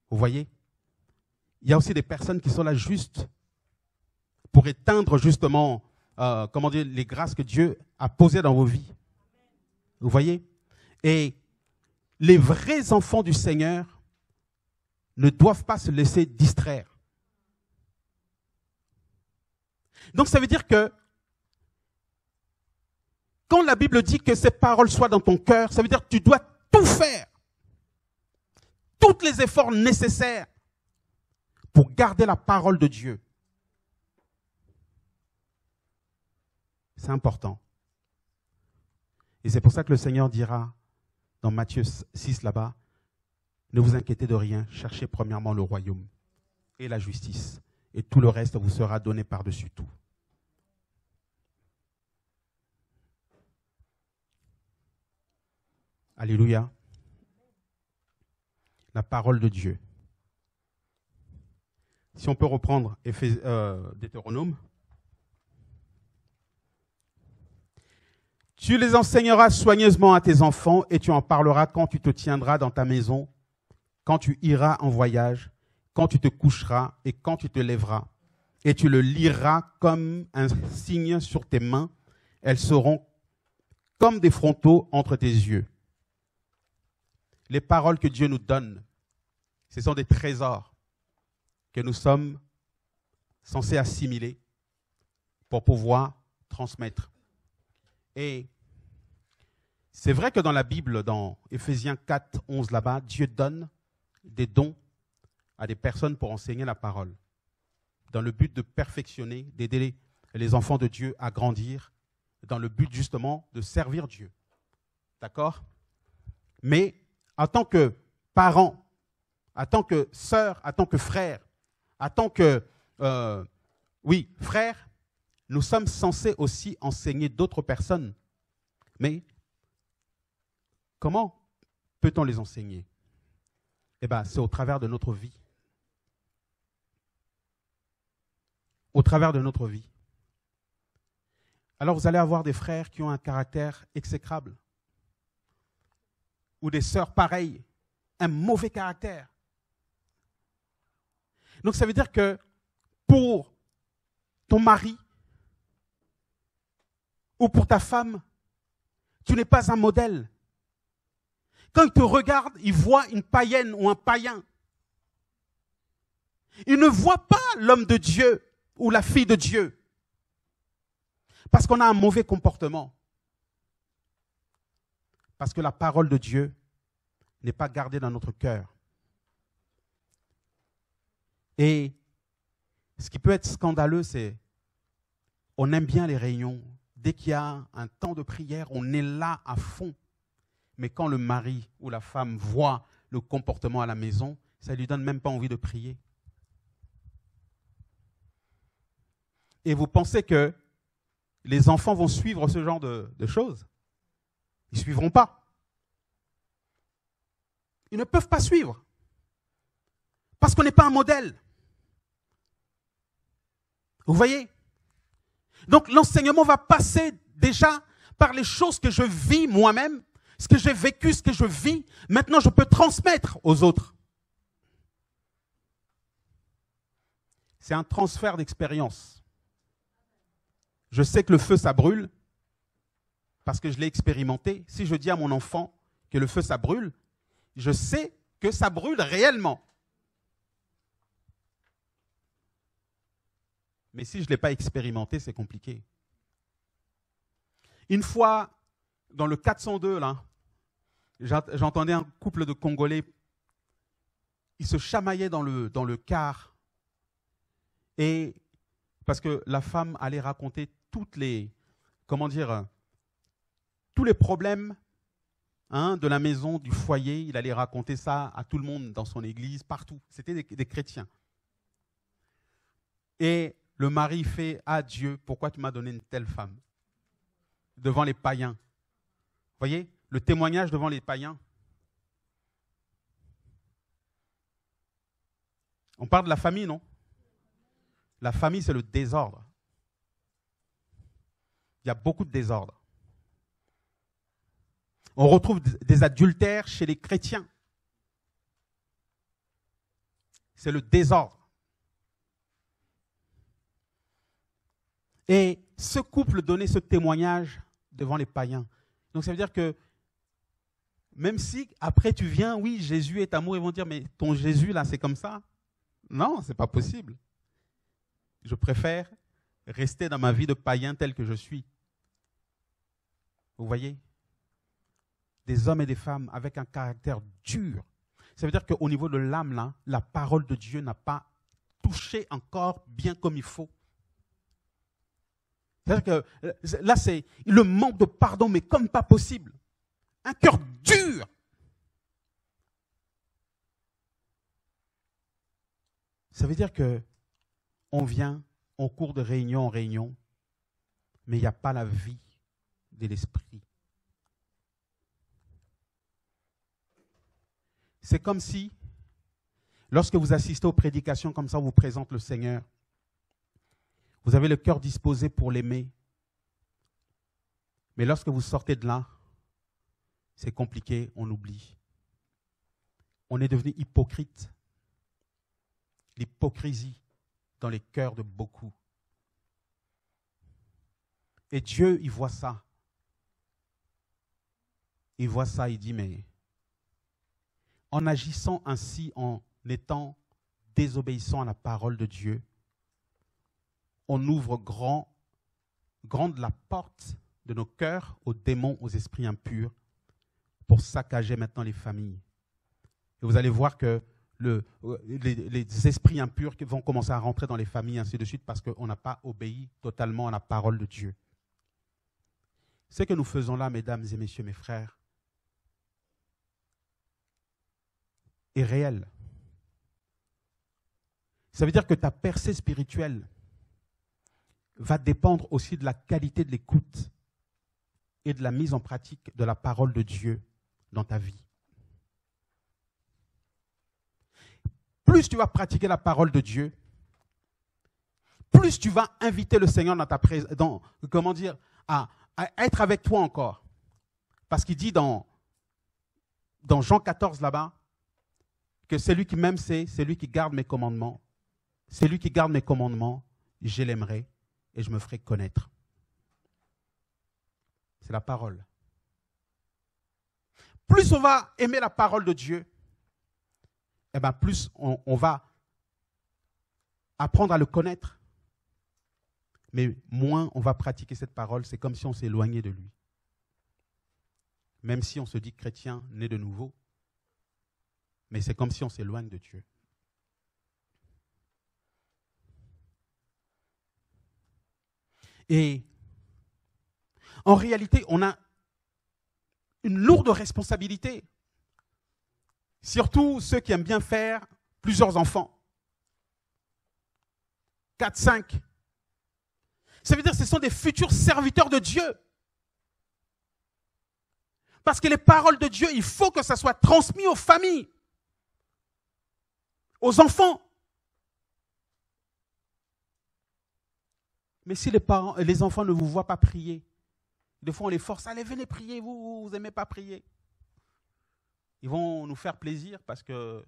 Vous voyez? Il y a aussi des personnes qui sont là juste pour éteindre justement les grâces que Dieu a posées dans vos vies. Vous voyez? Et les vrais enfants du Seigneur ne doivent pas se laisser distraire. Donc ça veut dire que quand la Bible dit que ces paroles soient dans ton cœur, ça veut dire que tu dois tout faire. Tous les efforts nécessaires pour garder la parole de Dieu. C'est important. Et c'est pour ça que le Seigneur dira dans Matthieu 6 là-bas, ne vous inquiétez de rien, cherchez premièrement le royaume et la justice, et tout le reste vous sera donné par-dessus tout. Alléluia. La parole de Dieu. Si on peut reprendre Deutéronome. Tu les enseigneras soigneusement à tes enfants et tu en parleras quand tu te tiendras dans ta maison, quand tu iras en voyage, quand tu te coucheras et quand tu te lèveras. Et tu le liras comme un signe sur tes mains. Elles seront comme des frontaux entre tes yeux. Les paroles que Dieu nous donne, ce sont des trésors que nous sommes censés assimiler pour pouvoir transmettre. Et c'est vrai que dans la Bible, dans Éphésiens 4, 11 là-bas, Dieu donne des dons à des personnes pour enseigner la parole, dans le but de perfectionner, d'aider les enfants de Dieu à grandir dans le but justement de servir Dieu. D'accord? Mais en tant que parent, en tant que sœur, en tant que frère, en tant que, frère, nous sommes censés aussi enseigner d'autres personnes. Mais comment peut-on les enseigner? Eh bien, c'est au travers de notre vie. Au travers de notre vie. Alors, vous allez avoir des frères qui ont un caractère exécrable. Ou des sœurs pareilles, un mauvais caractère. Donc, ça veut dire que pour ton mari ou pour ta femme, tu n'es pas un modèle. Quand il te regarde, il voit une païenne ou un païen. Il ne voit pas l'homme de Dieu ou la fille de Dieu. Parce qu'on a un mauvais comportement. Parce que la parole de Dieu n'est pas gardée dans notre cœur. Et ce qui peut être scandaleux, c'est on aime bien les réunions. Dès qu'il y a un temps de prière, on est là à fond. Mais quand le mari ou la femme voit le comportement à la maison, ça ne lui donne même pas envie de prier. Et vous pensez que les enfants vont suivre ce genre de choses? Ils ne suivront pas. Ils ne peuvent pas suivre. Parce qu'on n'est pas un modèle. Vous voyez? Donc l'enseignement va passer déjà par les choses que je vis moi-même, ce que j'ai vécu, ce que je vis. Maintenant, je peux transmettre aux autres. C'est un transfert d'expérience. Je sais que le feu, ça brûle, parce que je l'ai expérimenté. Si je dis à mon enfant que le feu, ça brûle, je sais que ça brûle réellement. Mais si je ne l'ai pas expérimenté, c'est compliqué. Une fois, dans le 402, là, j'entendais un couple de Congolais, ils se chamaillaient dans le car. Et parce que la femme allait raconter tous les problèmes de la maison, du foyer. Il allait raconter ça à tout le monde dans son église, partout. C'était des chrétiens. Et le mari fait « Ah Dieu, pourquoi tu m'as donné une telle femme ?» devant les païens. Vous voyez, le témoignage devant les païens. On parle de la famille, non? La famille, c'est le désordre. Il y a beaucoup de désordre. On retrouve des adultères chez les chrétiens. C'est le désordre. Et ce couple donnait ce témoignage devant les païens. Donc ça veut dire que même si après tu viens, oui, Jésus est amour, ils vont dire, mais ton Jésus là, c'est comme ça? Non, c'est pas possible. Je préfère rester dans ma vie de païen tel que je suis. Vous voyez? Des hommes et des femmes avec un caractère dur. Ça veut dire qu'au niveau de l'âme, là, la parole de Dieu n'a pas touché encore bien comme il faut. C'est-à-dire que là, c'est le manque de pardon, mais comme pas possible. Un cœur dur. Ça veut dire qu'on vient, on court de réunion en réunion, mais il n'y a pas la vie de l'esprit. C'est comme si, lorsque vous assistez aux prédications comme ça, on vous présente le Seigneur. Vous avez le cœur disposé pour l'aimer. Mais lorsque vous sortez de là, c'est compliqué, on oublie. On est devenu hypocrite. L'hypocrisie dans les cœurs de beaucoup. Et Dieu, il voit ça. Il voit ça, il dit, mais en agissant ainsi, en étant désobéissant à la parole de Dieu, on ouvre grande la porte de nos cœurs aux démons, aux esprits impurs, pour saccager maintenant les familles. Et vous allez voir que les esprits impurs vont commencer à rentrer dans les familles, ainsi de suite, parce qu'on n'a pas obéi totalement à la parole de Dieu. Ce que nous faisons là, mesdames et messieurs, mes frères, est réel. Ça veut dire que ta percée spirituelle va dépendre aussi de la qualité de l'écoute et de la mise en pratique de la parole de Dieu dans ta vie. Plus tu vas pratiquer la parole de Dieu, plus tu vas inviter le Seigneur dans ta présence, à être avec toi encore. Parce qu'il dit dans Jean 14 là-bas, que celui qui m'aime, c'est celui qui garde mes commandements. Celui qui garde mes commandements, je l'aimerai et je me ferai connaître. C'est la parole. Plus on va aimer la parole de Dieu, eh bien plus on va apprendre à le connaître. Mais moins on va pratiquer cette parole, c'est comme si on s'éloignait de lui. Même si on se dit chrétien, né de nouveau, mais c'est comme si on s'éloigne de Dieu. Et en réalité, on a une lourde responsabilité. Surtout ceux qui aiment bien faire plusieurs enfants. 4, 5. Ça veut dire que ce sont des futurs serviteurs de Dieu. Parce que les paroles de Dieu, il faut que ça soit transmis aux familles, aux enfants. Mais si les enfants ne vous voient pas prier, des fois on les force, allez, venez prier, vous n'aimez pas prier. Ils vont nous faire plaisir parce que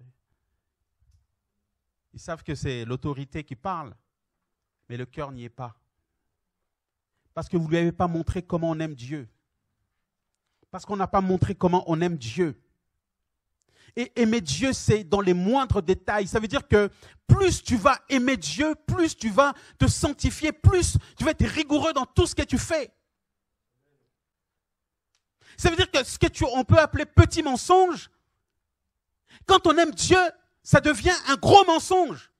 ils savent que c'est l'autorité qui parle, mais le cœur n'y est pas. Parce que vous ne lui avez pas montré comment on aime Dieu. Parce qu'on n'a pas montré comment on aime Dieu. Et aimer Dieu, c'est dans les moindres détails. Ça veut dire que plus tu vas aimer Dieu, plus tu vas te sanctifier, plus tu vas être rigoureux dans tout ce que tu fais. Ça veut dire que ce on peut appeler petit mensonge, quand on aime Dieu, ça devient un gros mensonge.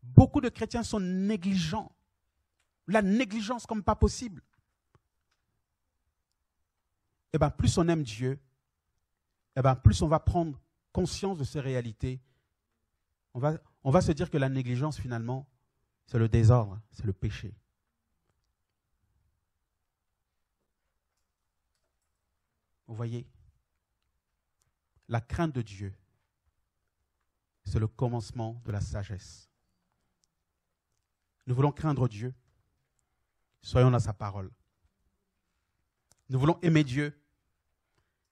Beaucoup de chrétiens sont négligents. La négligence comme pas possible. Eh bien, plus on aime Dieu, eh bien, plus on va prendre conscience de ces réalités. On va se dire que la négligence, finalement, c'est le désordre, c'est le péché. Vous voyez, la crainte de Dieu, c'est le commencement de la sagesse. Nous voulons craindre Dieu, soyons dans sa parole. Nous voulons aimer Dieu,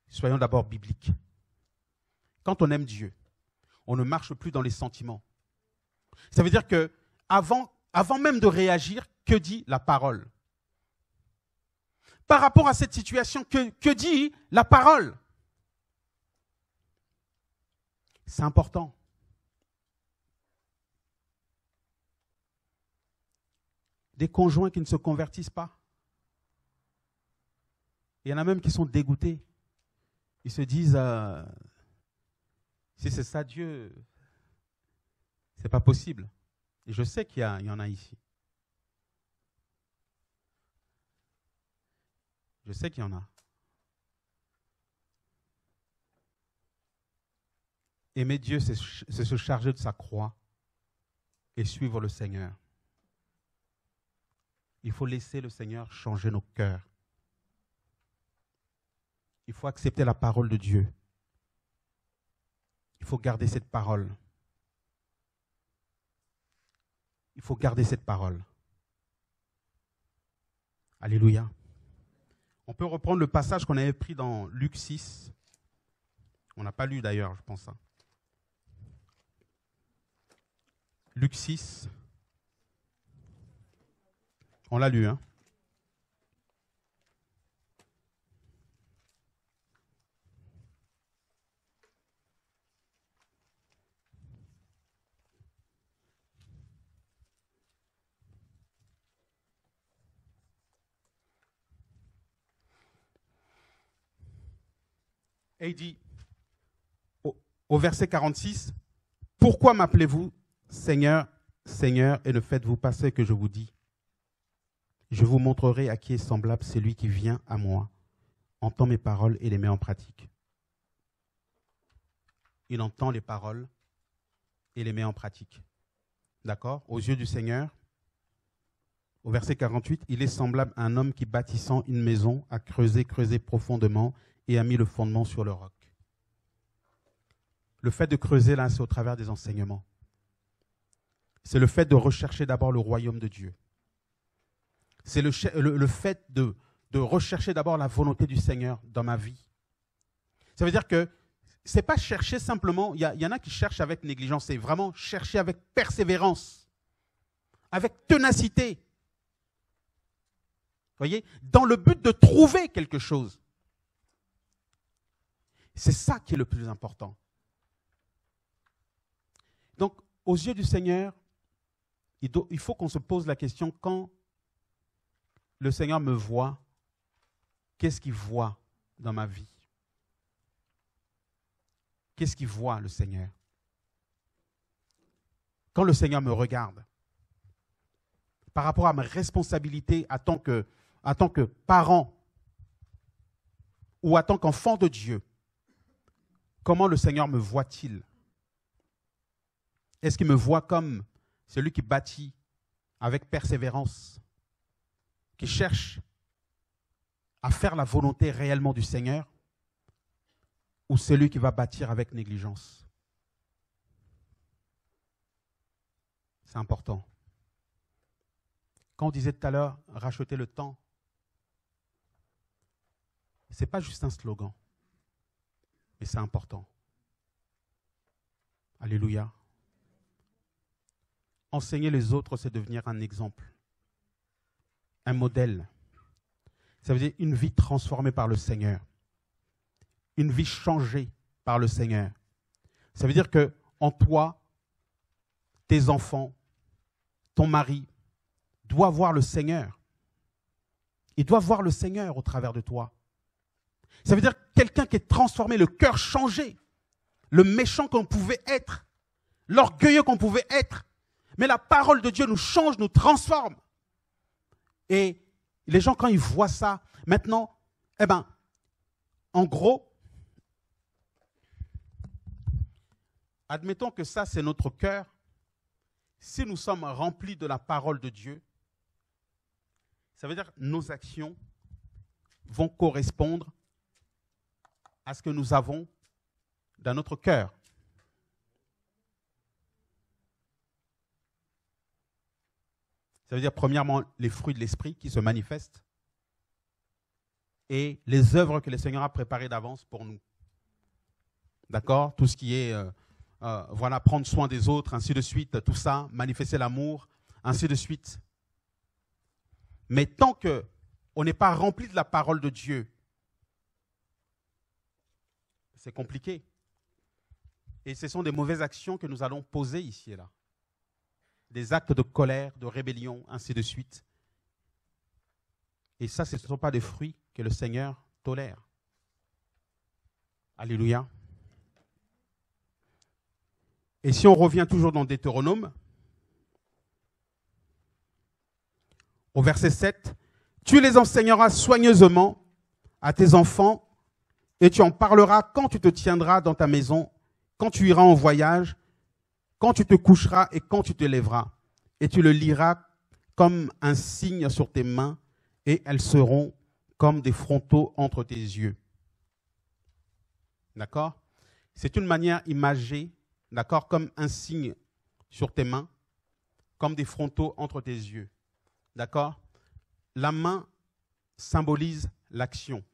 soyons d'abord bibliques. Quand on aime Dieu, on ne marche plus dans les sentiments. Ça veut dire que avant même de réagir, que dit la parole? Par rapport à cette situation, que dit la parole? C'est important. Des conjoints qui ne se convertissent pas. Il y en a même qui sont dégoûtés. Ils se disent, si c'est ça Dieu, c'est pas possible. Et je sais qu'il y en a ici. Je sais qu'il y en a. Aimer Dieu, c'est se charger de sa croix et suivre le Seigneur. Il faut laisser le Seigneur changer nos cœurs. Il faut accepter la parole de Dieu. Il faut garder cette parole. Il faut garder cette parole. Alléluia. On peut reprendre le passage qu'on avait pris dans Luc 6. On n'a pas lu d'ailleurs, je pense. Luc 6. On l'a lu, hein? Et il dit, au verset 46, « Pourquoi m'appelez-vous Seigneur, Seigneur, et ne faites-vous pas ce que je vous dis ? Je vous montrerai à qui est semblable celui qui vient à moi, entend mes paroles et les met en pratique. Il entend les paroles et les met en pratique. D'accord? Aux yeux du Seigneur, au verset 48, il est semblable à un homme qui, bâtissant une maison, a creusé profondément et a mis le fondement sur le roc. Le fait de creuser, là, c'est au travers des enseignements. C'est le fait de rechercher d'abord le royaume de Dieu. C'est le fait de rechercher d'abord la volonté du Seigneur dans ma vie. Ça veut dire que ce n'est pas chercher simplement, il y en a qui cherchent avec négligence, c'est vraiment chercher avec persévérance, avec ténacité. Vous voyez, dans le but de trouver quelque chose. C'est ça qui est le plus important. Donc, aux yeux du Seigneur, il faut qu'on se pose la question, quand le Seigneur me voit, qu'est-ce qu'il voit dans ma vie? Qu'est-ce qu'il voit, le Seigneur? Quand le Seigneur me regarde, par rapport à mes responsabilités en tant que parent ou en tant qu'enfant de Dieu, comment le Seigneur me voit-il? Est-ce qu'il me voit comme celui qui bâtit avec persévérance, qui cherche à faire la volonté réellement du Seigneur, ou celui qui va bâtir avec négligence? C'est important. Quand on disait tout à l'heure, racheter le temps, ce n'est pas juste un slogan, mais c'est important. Alléluia. Enseigner les autres, c'est devenir un exemple, un modèle. Ça veut dire une vie transformée par le Seigneur, une vie changée par le Seigneur. Ça veut dire que en toi, tes enfants, ton mari doivent voir le Seigneur. Ils doivent voir le Seigneur au travers de toi. Ça veut dire quelqu'un qui est transformé, le cœur changé, le méchant qu'on pouvait être, l'orgueilleux qu'on pouvait être. Mais la parole de Dieu nous change, nous transforme. Et les gens, quand ils voient ça, maintenant, en gros, admettons que ça, c'est notre cœur. Si nous sommes remplis de la parole de Dieu, ça veut dire que nos actions vont correspondre à ce que nous avons dans notre cœur. Ça veut dire, premièrement, les fruits de l'esprit qui se manifestent et les œuvres que le Seigneur a préparées d'avance pour nous. D'accord? Tout ce qui est, prendre soin des autres, ainsi de suite, tout ça, manifester l'amour, ainsi de suite. Mais tant qu'on n'est pas rempli de la parole de Dieu, c'est compliqué. Et ce sont des mauvaises actions que nous allons poser ici et là. Des actes de colère, de rébellion, ainsi de suite. Et ça, ce ne sont pas des fruits que le Seigneur tolère. Alléluia. Et si on revient toujours dans Deutéronome, au verset 7, « Tu les enseigneras soigneusement à tes enfants et tu en parleras quand tu te tiendras dans ta maison, quand tu iras en voyage, quand tu te coucheras et quand tu te lèveras, et tu le liras comme un signe sur tes mains, et elles seront comme des frontaux entre tes yeux. » D'accord? C'est une manière imagée, d'accord, comme un signe sur tes mains, comme des frontaux entre tes yeux. D'accord? La main symbolise l'action.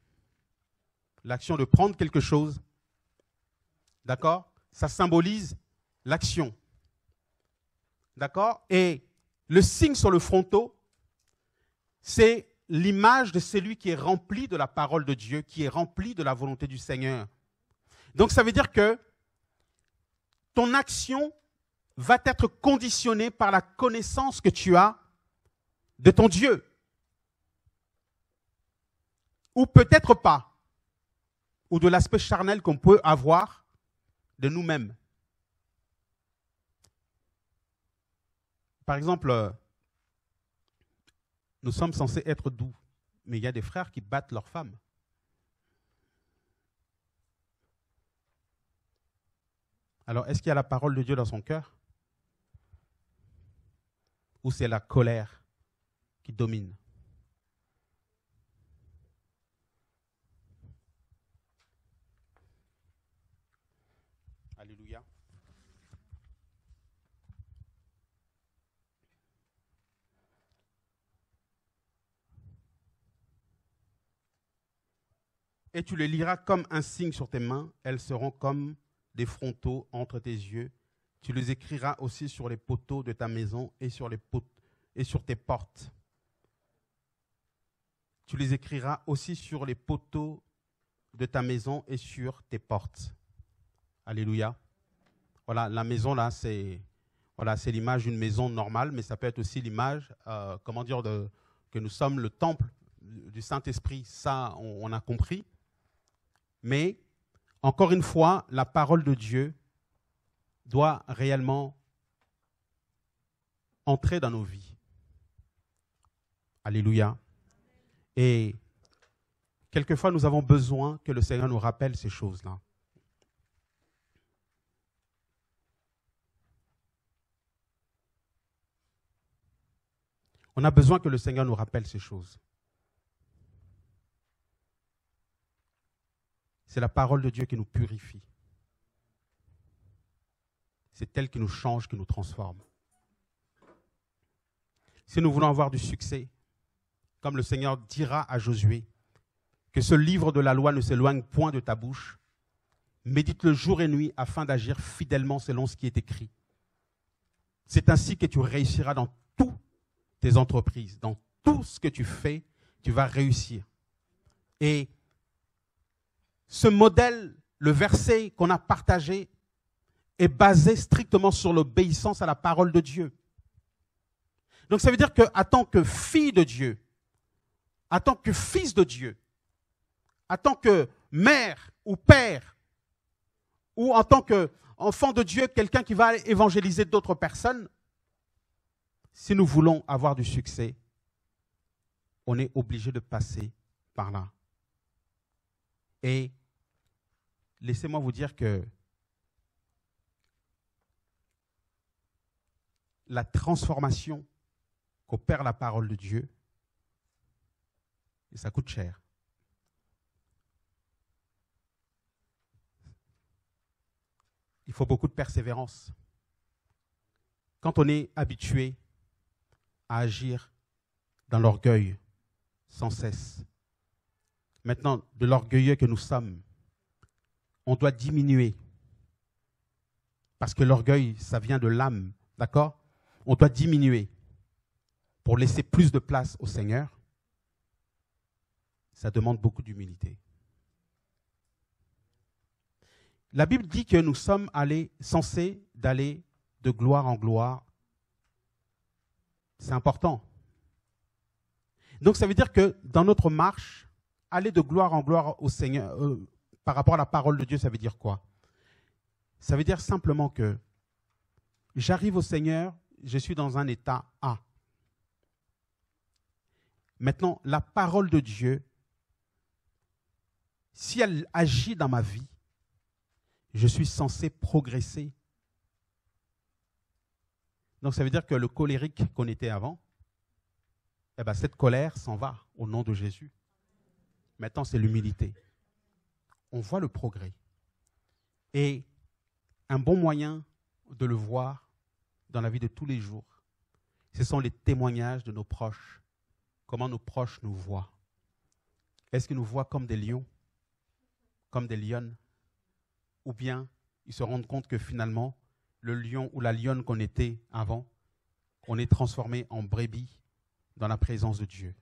L'action de prendre quelque chose. D'accord? Ça symbolise l'action. D'accord? Et le signe sur le fronton, c'est l'image de celui qui est rempli de la parole de Dieu, qui est rempli de la volonté du Seigneur. Donc ça veut dire que ton action va être conditionnée par la connaissance que tu as de ton Dieu. Ou peut-être pas. Ou de l'aspect charnel qu'on peut avoir de nous-mêmes. Par exemple, nous sommes censés être doux. Mais il y a des frères qui battent leurs femmes. Alors, est-ce qu'il y a la parole de Dieu dans son cœur? Ou c'est la colère qui domine? Alléluia. Et tu les liras comme un signe sur tes mains, elles seront comme des frontaux entre tes yeux. Tu les écriras aussi sur les poteaux de ta maison et sur tes portes. Tu les écriras aussi sur les poteaux de ta maison et sur tes portes. Alléluia. Voilà, la maison là, c'est l'image d'une maison normale, mais ça peut être aussi l'image, que nous sommes le temple du Saint-Esprit. Ça, on a compris. Mais, encore une fois, la parole de Dieu doit réellement entrer dans nos vies. Alléluia. Et quelquefois, nous avons besoin que le Seigneur nous rappelle ces choses-là. On a besoin que le Seigneur nous rappelle ces choses. C'est la parole de Dieu qui nous purifie. C'est elle qui nous change, qui nous transforme. Si nous voulons avoir du succès, comme le Seigneur dira à Josué, que ce livre de la loi ne s'éloigne point de ta bouche, médite-le jour et nuit afin d'agir fidèlement selon ce qui est écrit. C'est ainsi que tu réussiras dans toutes tes entreprises, dans tout ce que tu fais, tu vas réussir. Et ce modèle, le verset qu'on a partagé, est basé strictement sur l'obéissance à la parole de Dieu. Donc ça veut dire qu'en tant que fille de Dieu, en tant que fils de Dieu, en tant que mère ou père, ou en tant qu'enfant de Dieu, quelqu'un qui va évangéliser d'autres personnes, si nous voulons avoir du succès, on est obligé de passer par là. Et laissez-moi vous dire que la transformation qu'opère la parole de Dieu, et ça coûte cher. Il faut beaucoup de persévérance. Quand on est habitué à agir dans l'orgueil sans cesse, maintenant, de l'orgueilleux que nous sommes, on doit diminuer. Parce que l'orgueil, ça vient de l'âme, d'accord? On doit diminuer pour laisser plus de place au Seigneur. Ça demande beaucoup d'humilité. La Bible dit que nous sommes censés d'aller de gloire en gloire. C'est important. Donc ça veut dire que dans notre marche, aller de gloire en gloire au Seigneur, par rapport à la parole de Dieu, ça veut dire quoi? Ça veut dire simplement que j'arrive au Seigneur, je suis dans un état A. Maintenant, la parole de Dieu, si elle agit dans ma vie, je suis censé progresser. Donc ça veut dire que le colérique qu'on était avant, cette colère s'en va au nom de Jésus. Maintenant, c'est l'humilité. On voit le progrès. Et un bon moyen de le voir dans la vie de tous les jours, ce sont les témoignages de nos proches. Comment nos proches nous voient. Est-ce qu'ils nous voient comme des lions, comme des lionnes? Ou bien ils se rendent compte que finalement, le lion ou la lionne qu'on était avant, on est transformé en brebis dans la présence de Dieu.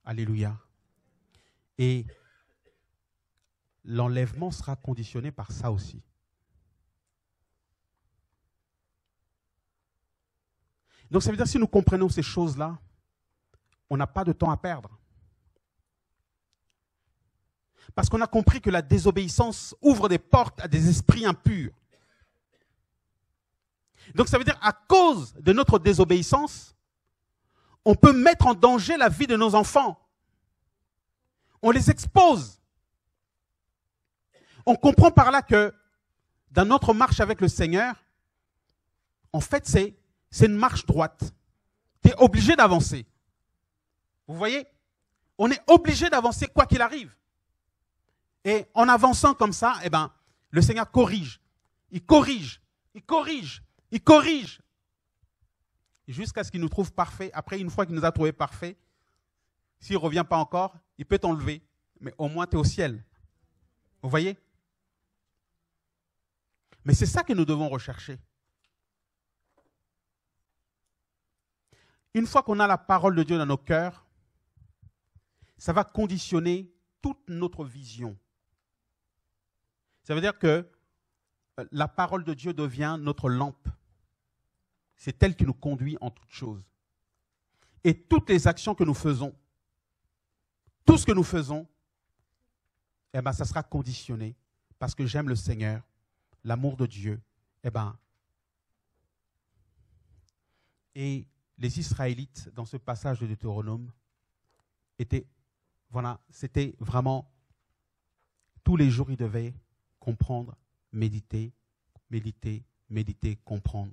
Alléluia. Et l'enlèvement sera conditionné par ça aussi. Donc ça veut dire que si nous comprenons ces choses-là, on n'a pas de temps à perdre. Parce qu'on a compris que la désobéissance ouvre des portes à des esprits impurs. Donc ça veut dire, à cause de notre désobéissance, on peut mettre en danger la vie de nos enfants. On les expose. On comprend par là que dans notre marche avec le Seigneur, en fait, c'est une marche droite. Tu es obligé d'avancer. Vous voyez? On est obligé d'avancer quoi qu'il arrive. Et en avançant comme ça, eh ben, le Seigneur corrige. Il corrige. Il corrige. Il corrige. Jusqu'à ce qu'il nous trouve parfait. Après, une fois qu'il nous a trouvé parfait, s'il ne revient pas encore, il peut t'enlever. Mais au moins, tu es au ciel. Vous voyez? Mais c'est ça que nous devons rechercher. Une fois qu'on a la parole de Dieu dans nos cœurs, ça va conditionner toute notre vision. Ça veut dire que la parole de Dieu devient notre lampe. C'est elle qui nous conduit en toutes choses. Et toutes les actions que nous faisons, tout ce que nous faisons, eh ben, ça sera conditionné parce que j'aime le Seigneur, l'amour de Dieu. Eh ben, et les Israélites, dans ce passage de Deutéronome, c'était vraiment, tous les jours, ils devaient comprendre, méditer, comprendre,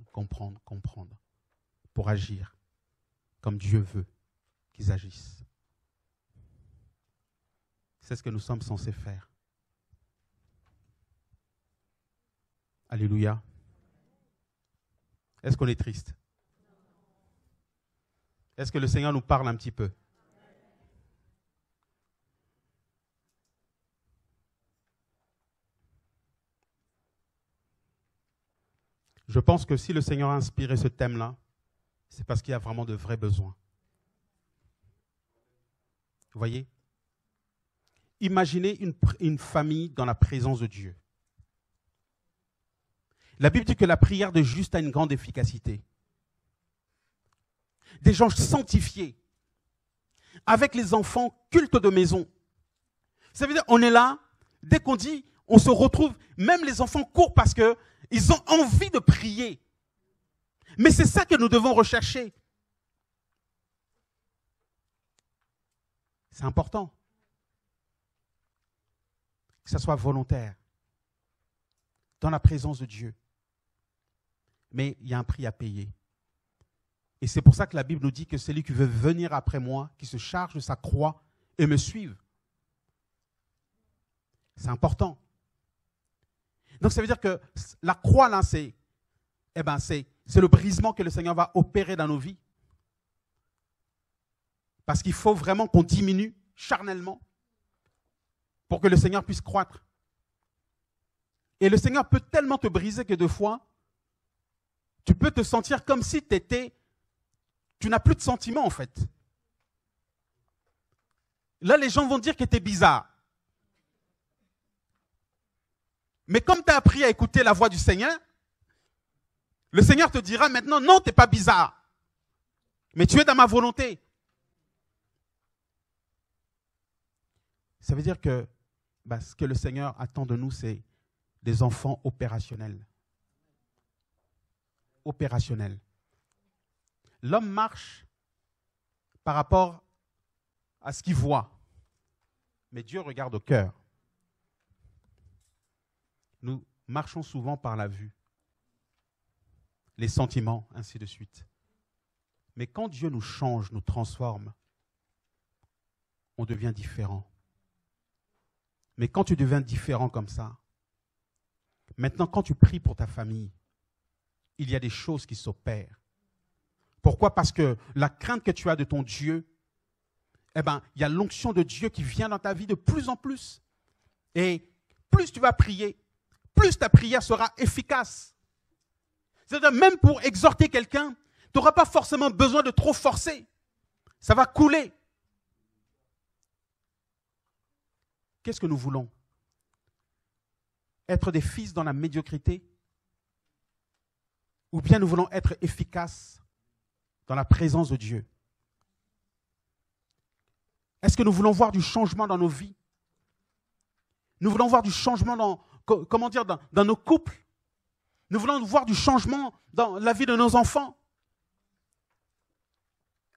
pour agir comme Dieu veut qu'ils agissent. C'est ce que nous sommes censés faire. Alléluia. Est-ce qu'on est triste? Est-ce que le Seigneur nous parle un petit peu? Je pense que si le Seigneur a inspiré ce thème-là, c'est parce qu'il y a vraiment de vrais besoins. Vous voyez? Imaginez une famille dans la présence de Dieu. La Bible dit que la prière de juste a une grande efficacité. Des gens sanctifiés, avec les enfants, culte de maison. Ça veut dire, on est là, dès qu'on dit, on se retrouve, même les enfants courent parce qu'ils ont envie de prier. Mais c'est ça que nous devons rechercher. C'est important. Que ça soit volontaire, dans la présence de Dieu. Mais il y a un prix à payer. Et c'est pour ça que la Bible nous dit que celui qui veut venir après moi, qui se charge de sa croix et me suive. C'est important. Donc ça veut dire que la croix, là, c'est le brisement que le Seigneur va opérer dans nos vies. Parce qu'il faut vraiment qu'on diminue charnellement pour que le Seigneur puisse croître. Et le Seigneur peut tellement te briser que des fois, tu peux te sentir comme si tu n'as plus de sentiments en fait. Là, les gens vont dire que tu es bizarre. Mais comme tu as appris à écouter la voix du Seigneur, le Seigneur te dira maintenant, non, tu n'es pas bizarre. Mais tu es dans ma volonté. Ça veut dire que ce que le Seigneur attend de nous, c'est des enfants opérationnels. Opérationnels. L'homme marche par rapport à ce qu'il voit. Mais Dieu regarde au cœur. Nous marchons souvent par la vue, les sentiments, ainsi de suite. Mais quand Dieu nous change, nous transforme, on devient différent. Mais quand tu deviens différent comme ça, maintenant quand tu pries pour ta famille, il y a des choses qui s'opèrent. Pourquoi? Parce que la crainte que tu as de ton Dieu, il y a l'onction de Dieu qui vient dans ta vie de plus en plus. Et plus tu vas prier, plus ta prière sera efficace. C'est-à-dire même pour exhorter quelqu'un, tu n'auras pas forcément besoin de trop forcer. Ça va couler. Qu'est-ce que nous voulons? Être des fils dans la médiocrité? Ou bien nous voulons être efficaces dans la présence de Dieu? Est-ce que nous voulons voir du changement dans nos vies? Nous voulons voir du changement dans nos couples. Nous voulons voir du changement dans la vie de nos enfants.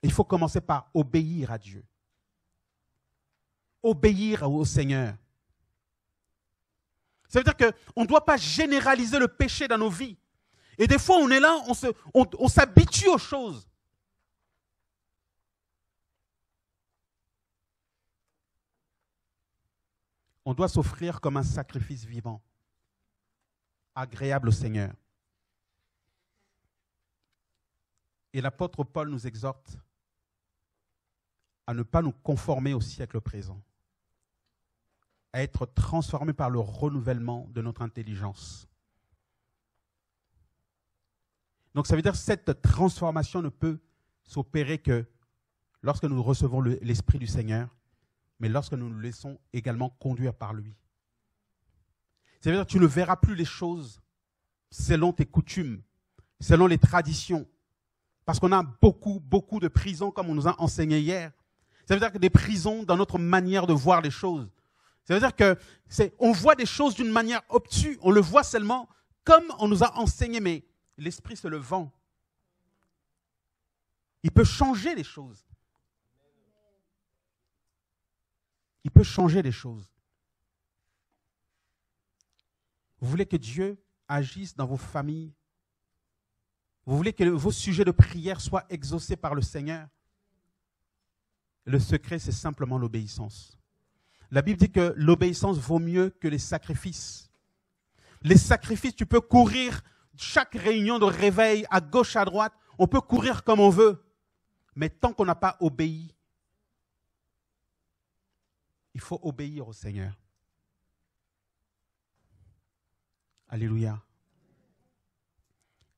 Il faut commencer par obéir à Dieu. Obéir au Seigneur. Ça veut dire qu'on ne doit pas généraliser le péché dans nos vies. Et des fois, on est là, on s'habitue aux choses. On doit s'offrir comme un sacrifice vivant, agréable au Seigneur. Et l'apôtre Paul nous exhorte à ne pas nous conformer au siècle présent, à être transformés par le renouvellement de notre intelligence. Donc ça veut dire que cette transformation ne peut s'opérer que lorsque nous recevons l'Esprit du Seigneur, mais lorsque nous nous laissons également conduire par lui. Ça veut dire que tu ne verras plus les choses selon tes coutumes, selon les traditions, parce qu'on a beaucoup de prisons, comme on nous a enseigné hier. Ça veut dire que des prisons dans notre manière de voir les choses. Ça veut dire qu'on voit des choses d'une manière obtuse, on le voit seulement comme on nous a enseigné, mais l'esprit se le vend. Il peut changer les choses. Il peut changer les choses. Vous voulez que Dieu agisse dans vos familles? Vous voulez que vos sujets de prière soient exaucés par le Seigneur? Le secret, c'est simplement l'obéissance. La Bible dit que l'obéissance vaut mieux que les sacrifices. Les sacrifices, tu peux courir chaque réunion de réveil à gauche, à droite. On peut courir comme on veut. Mais tant qu'on n'a pas obéi, il faut obéir au Seigneur. Alléluia.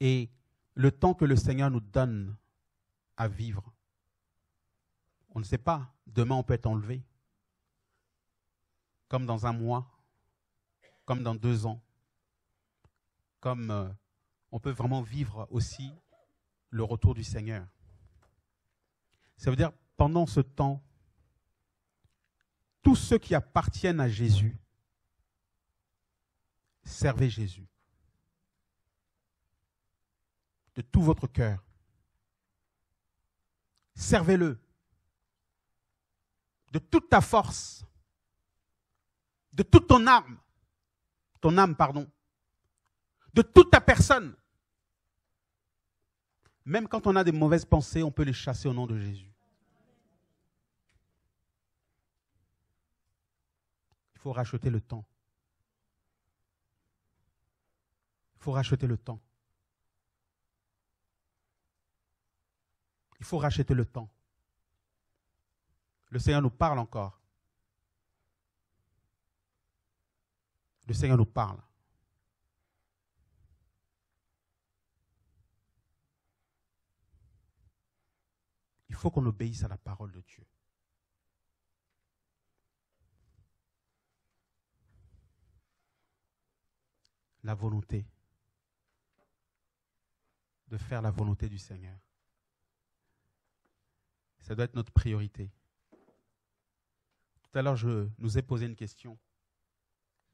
Et le temps que le Seigneur nous donne à vivre, on ne sait pas. Demain, on peut être enlevé. Comme dans un mois, comme dans 2 ans. Comme on peut vraiment vivre aussi le retour du Seigneur. Ça veut dire, pendant ce temps, tous ceux qui appartiennent à Jésus, servez Jésus. De tout votre cœur. Servez-le. De toute ta force. De toute ton âme. De toute ta personne. Même quand on a des mauvaises pensées, on peut les chasser au nom de Jésus. Il faut racheter le temps. Il faut racheter le temps. Il faut racheter le temps. Le Seigneur nous parle encore. Le Seigneur nous parle. Il faut qu'on obéisse à la parole de Dieu. La volonté de faire la volonté du Seigneur. Ça doit être notre priorité. Tout à l'heure, je nous ai posé une question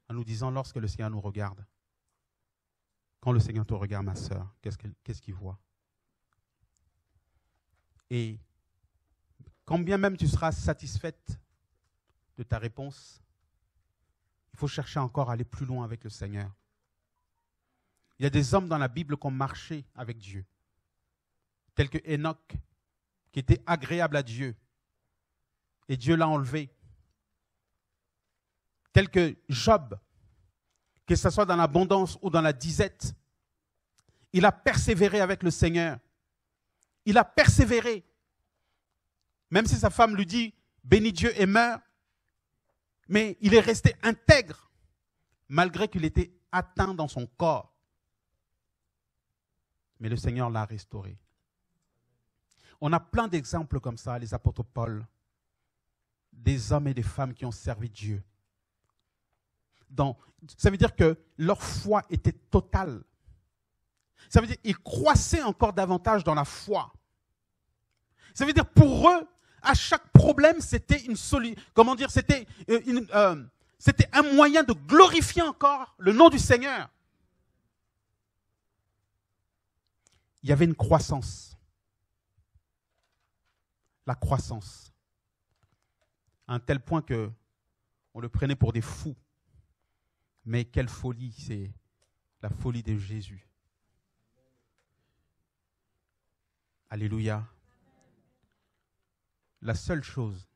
en nous disant, lorsque le Seigneur nous regarde, quand le Seigneur te regarde, ma sœur, qu'est-ce qu'il voit? Et quand bien même tu seras satisfaite de ta réponse, il faut chercher encore à aller plus loin avec le Seigneur. Il y a des hommes dans la Bible qui ont marché avec Dieu, tels que Enoch, qui était agréable à Dieu, et Dieu l'a enlevé. Tel que Job, que ce soit dans l'abondance ou dans la disette, il a persévéré avec le Seigneur. Il a persévéré. Même si sa femme lui dit, bénis Dieu et meurs, mais il est resté intègre, malgré qu'il était atteint dans son corps. Mais le Seigneur l'a restauré. On a plein d'exemples comme ça, les apôtres Paul, des hommes et des femmes qui ont servi Dieu. Ça veut dire que leur foi était totale. Ça veut dire qu'ils croissaient encore davantage dans la foi. Ça veut dire pour eux, à chaque problème, c'était c'était un moyen de glorifier encore le nom du Seigneur. il y avait une croissance. La croissance. À un tel point que on le prenait pour des fous. Mais quelle folie, c'est la folie de Jésus. Alléluia. La seule chose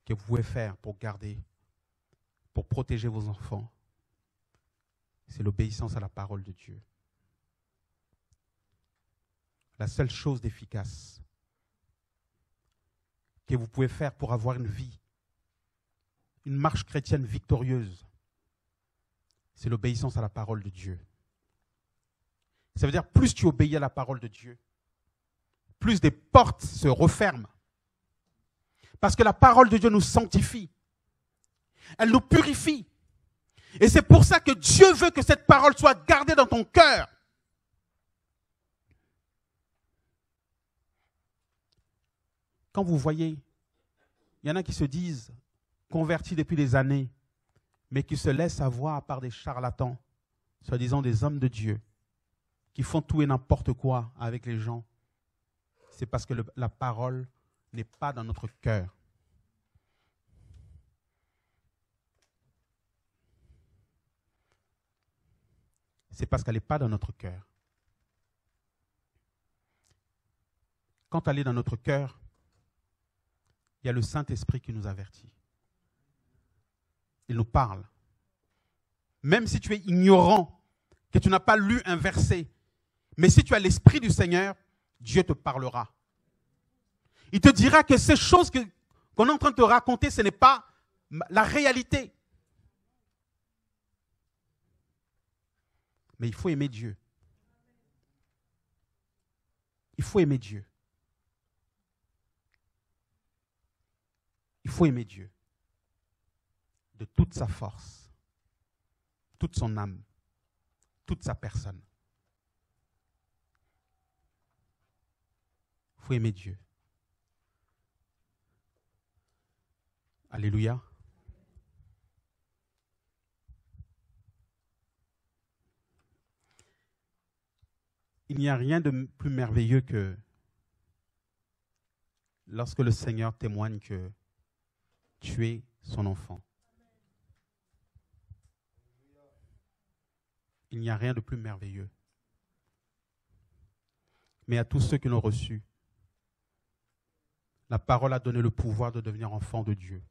que vous pouvez faire pour garder, pour protéger vos enfants, c'est l'obéissance à la parole de Dieu. La seule chose d'efficace que vous pouvez faire pour avoir une vie, une marche chrétienne victorieuse, c'est l'obéissance à la parole de Dieu. Ça veut dire, plus tu obéis à la parole de Dieu, plus des portes se referment. Parce que la parole de Dieu nous sanctifie. Elle nous purifie. Et c'est pour ça que Dieu veut que cette parole soit gardée dans ton cœur. Quand vous voyez, il y en a qui se disent convertis depuis des années, mais qui se laissent avoir par des charlatans, soi-disant des hommes de Dieu, qui font tout et n'importe quoi avec les gens. C'est parce que la parole n'est pas dans notre cœur. C'est parce qu'elle n'est pas dans notre cœur. Quand elle est dans notre cœur, il y a le Saint-Esprit qui nous avertit. Il nous parle. Même si tu es ignorant, que tu n'as pas lu un verset, mais si tu as l'Esprit du Seigneur, Dieu te parlera. Il te dira que ces choses qu'on est en train de te raconter, ce n'est pas la réalité. Mais il faut aimer Dieu. Il faut aimer Dieu. Il faut aimer Dieu. De toute sa force, toute son âme, toute sa personne. Il faut aimer Dieu. Alléluia. Il n'y a rien de plus merveilleux que lorsque le Seigneur témoigne que tu es son enfant. Il n'y a rien de plus merveilleux. Mais à tous ceux qui l'ont reçu, la parole a donné le pouvoir de devenir enfant de Dieu.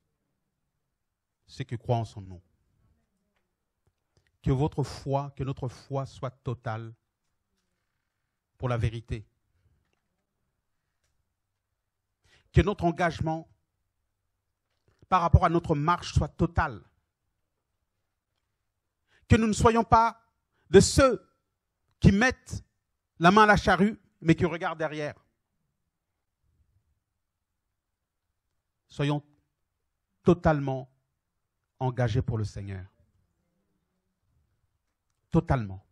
Ceux qui croient en son nom. Que votre foi, que notre foi soit totale pour la vérité. Que notre engagement par rapport à notre marche soit total. Que nous ne soyons pas de ceux qui mettent la main à la charrue, mais qui regardent derrière. Soyons totalement engagés pour le Seigneur. Totalement.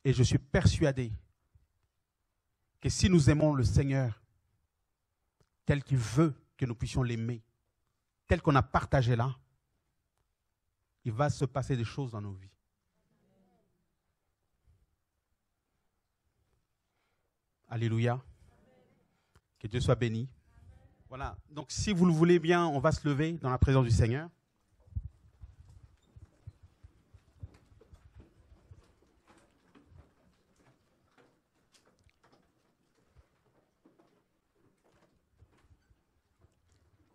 Et je suis persuadé que si nous aimons le Seigneur tel qu'il veut que nous puissions l'aimer, tel qu'on a partagé là, il va se passer des choses dans nos vies. Alléluia. Que Dieu soit béni. Voilà. Donc, si vous le voulez bien, on va se lever dans la présence du Seigneur.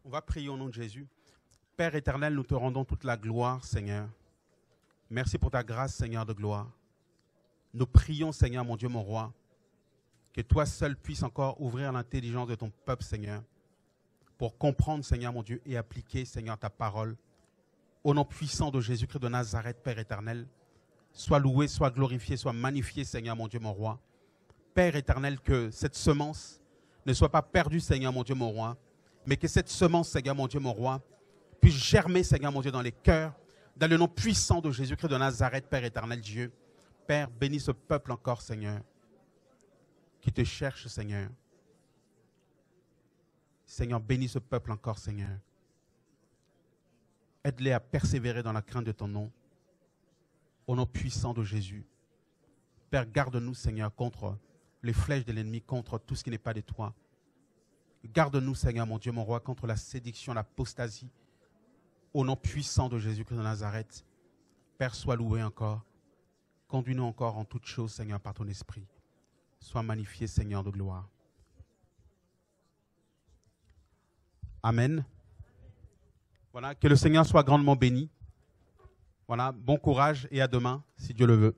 On va prier au nom de Jésus. Père éternel, nous te rendons toute la gloire, Seigneur. Merci pour ta grâce, Seigneur de gloire. Nous prions, Seigneur, mon Dieu, mon roi, que toi seul puisses encore ouvrir l'intelligence de ton peuple, Seigneur, pour comprendre, Seigneur, mon Dieu, et appliquer, Seigneur, ta parole. Au nom puissant de Jésus-Christ de Nazareth, Père éternel, sois loué, sois glorifié, sois magnifié, Seigneur, mon Dieu, mon roi. Père éternel, que cette semence ne soit pas perdue, Seigneur, mon Dieu, mon roi, mais que cette semence, Seigneur, mon Dieu, mon roi, puisse germer, Seigneur, mon Dieu, dans les cœurs, dans le nom puissant de Jésus-Christ de Nazareth, Père éternel, Dieu. Père, bénis ce peuple encore, Seigneur, qui te cherche, Seigneur. Seigneur, bénis ce peuple encore, Seigneur. Aide-les à persévérer dans la crainte de ton nom. Au nom puissant de Jésus. Père, garde-nous, Seigneur, contre les flèches de l'ennemi, contre tout ce qui n'est pas de toi. Garde-nous, Seigneur, mon Dieu, mon roi, contre la séduction, l'apostasie. Au nom puissant de Jésus-Christ de Nazareth. Père, sois loué encore. Conduis-nous encore en toutes choses, Seigneur, par ton esprit. Sois magnifié, Seigneur de gloire. Amen. Voilà, que le Seigneur soit grandement béni. Voilà, bon courage et à demain, si Dieu le veut.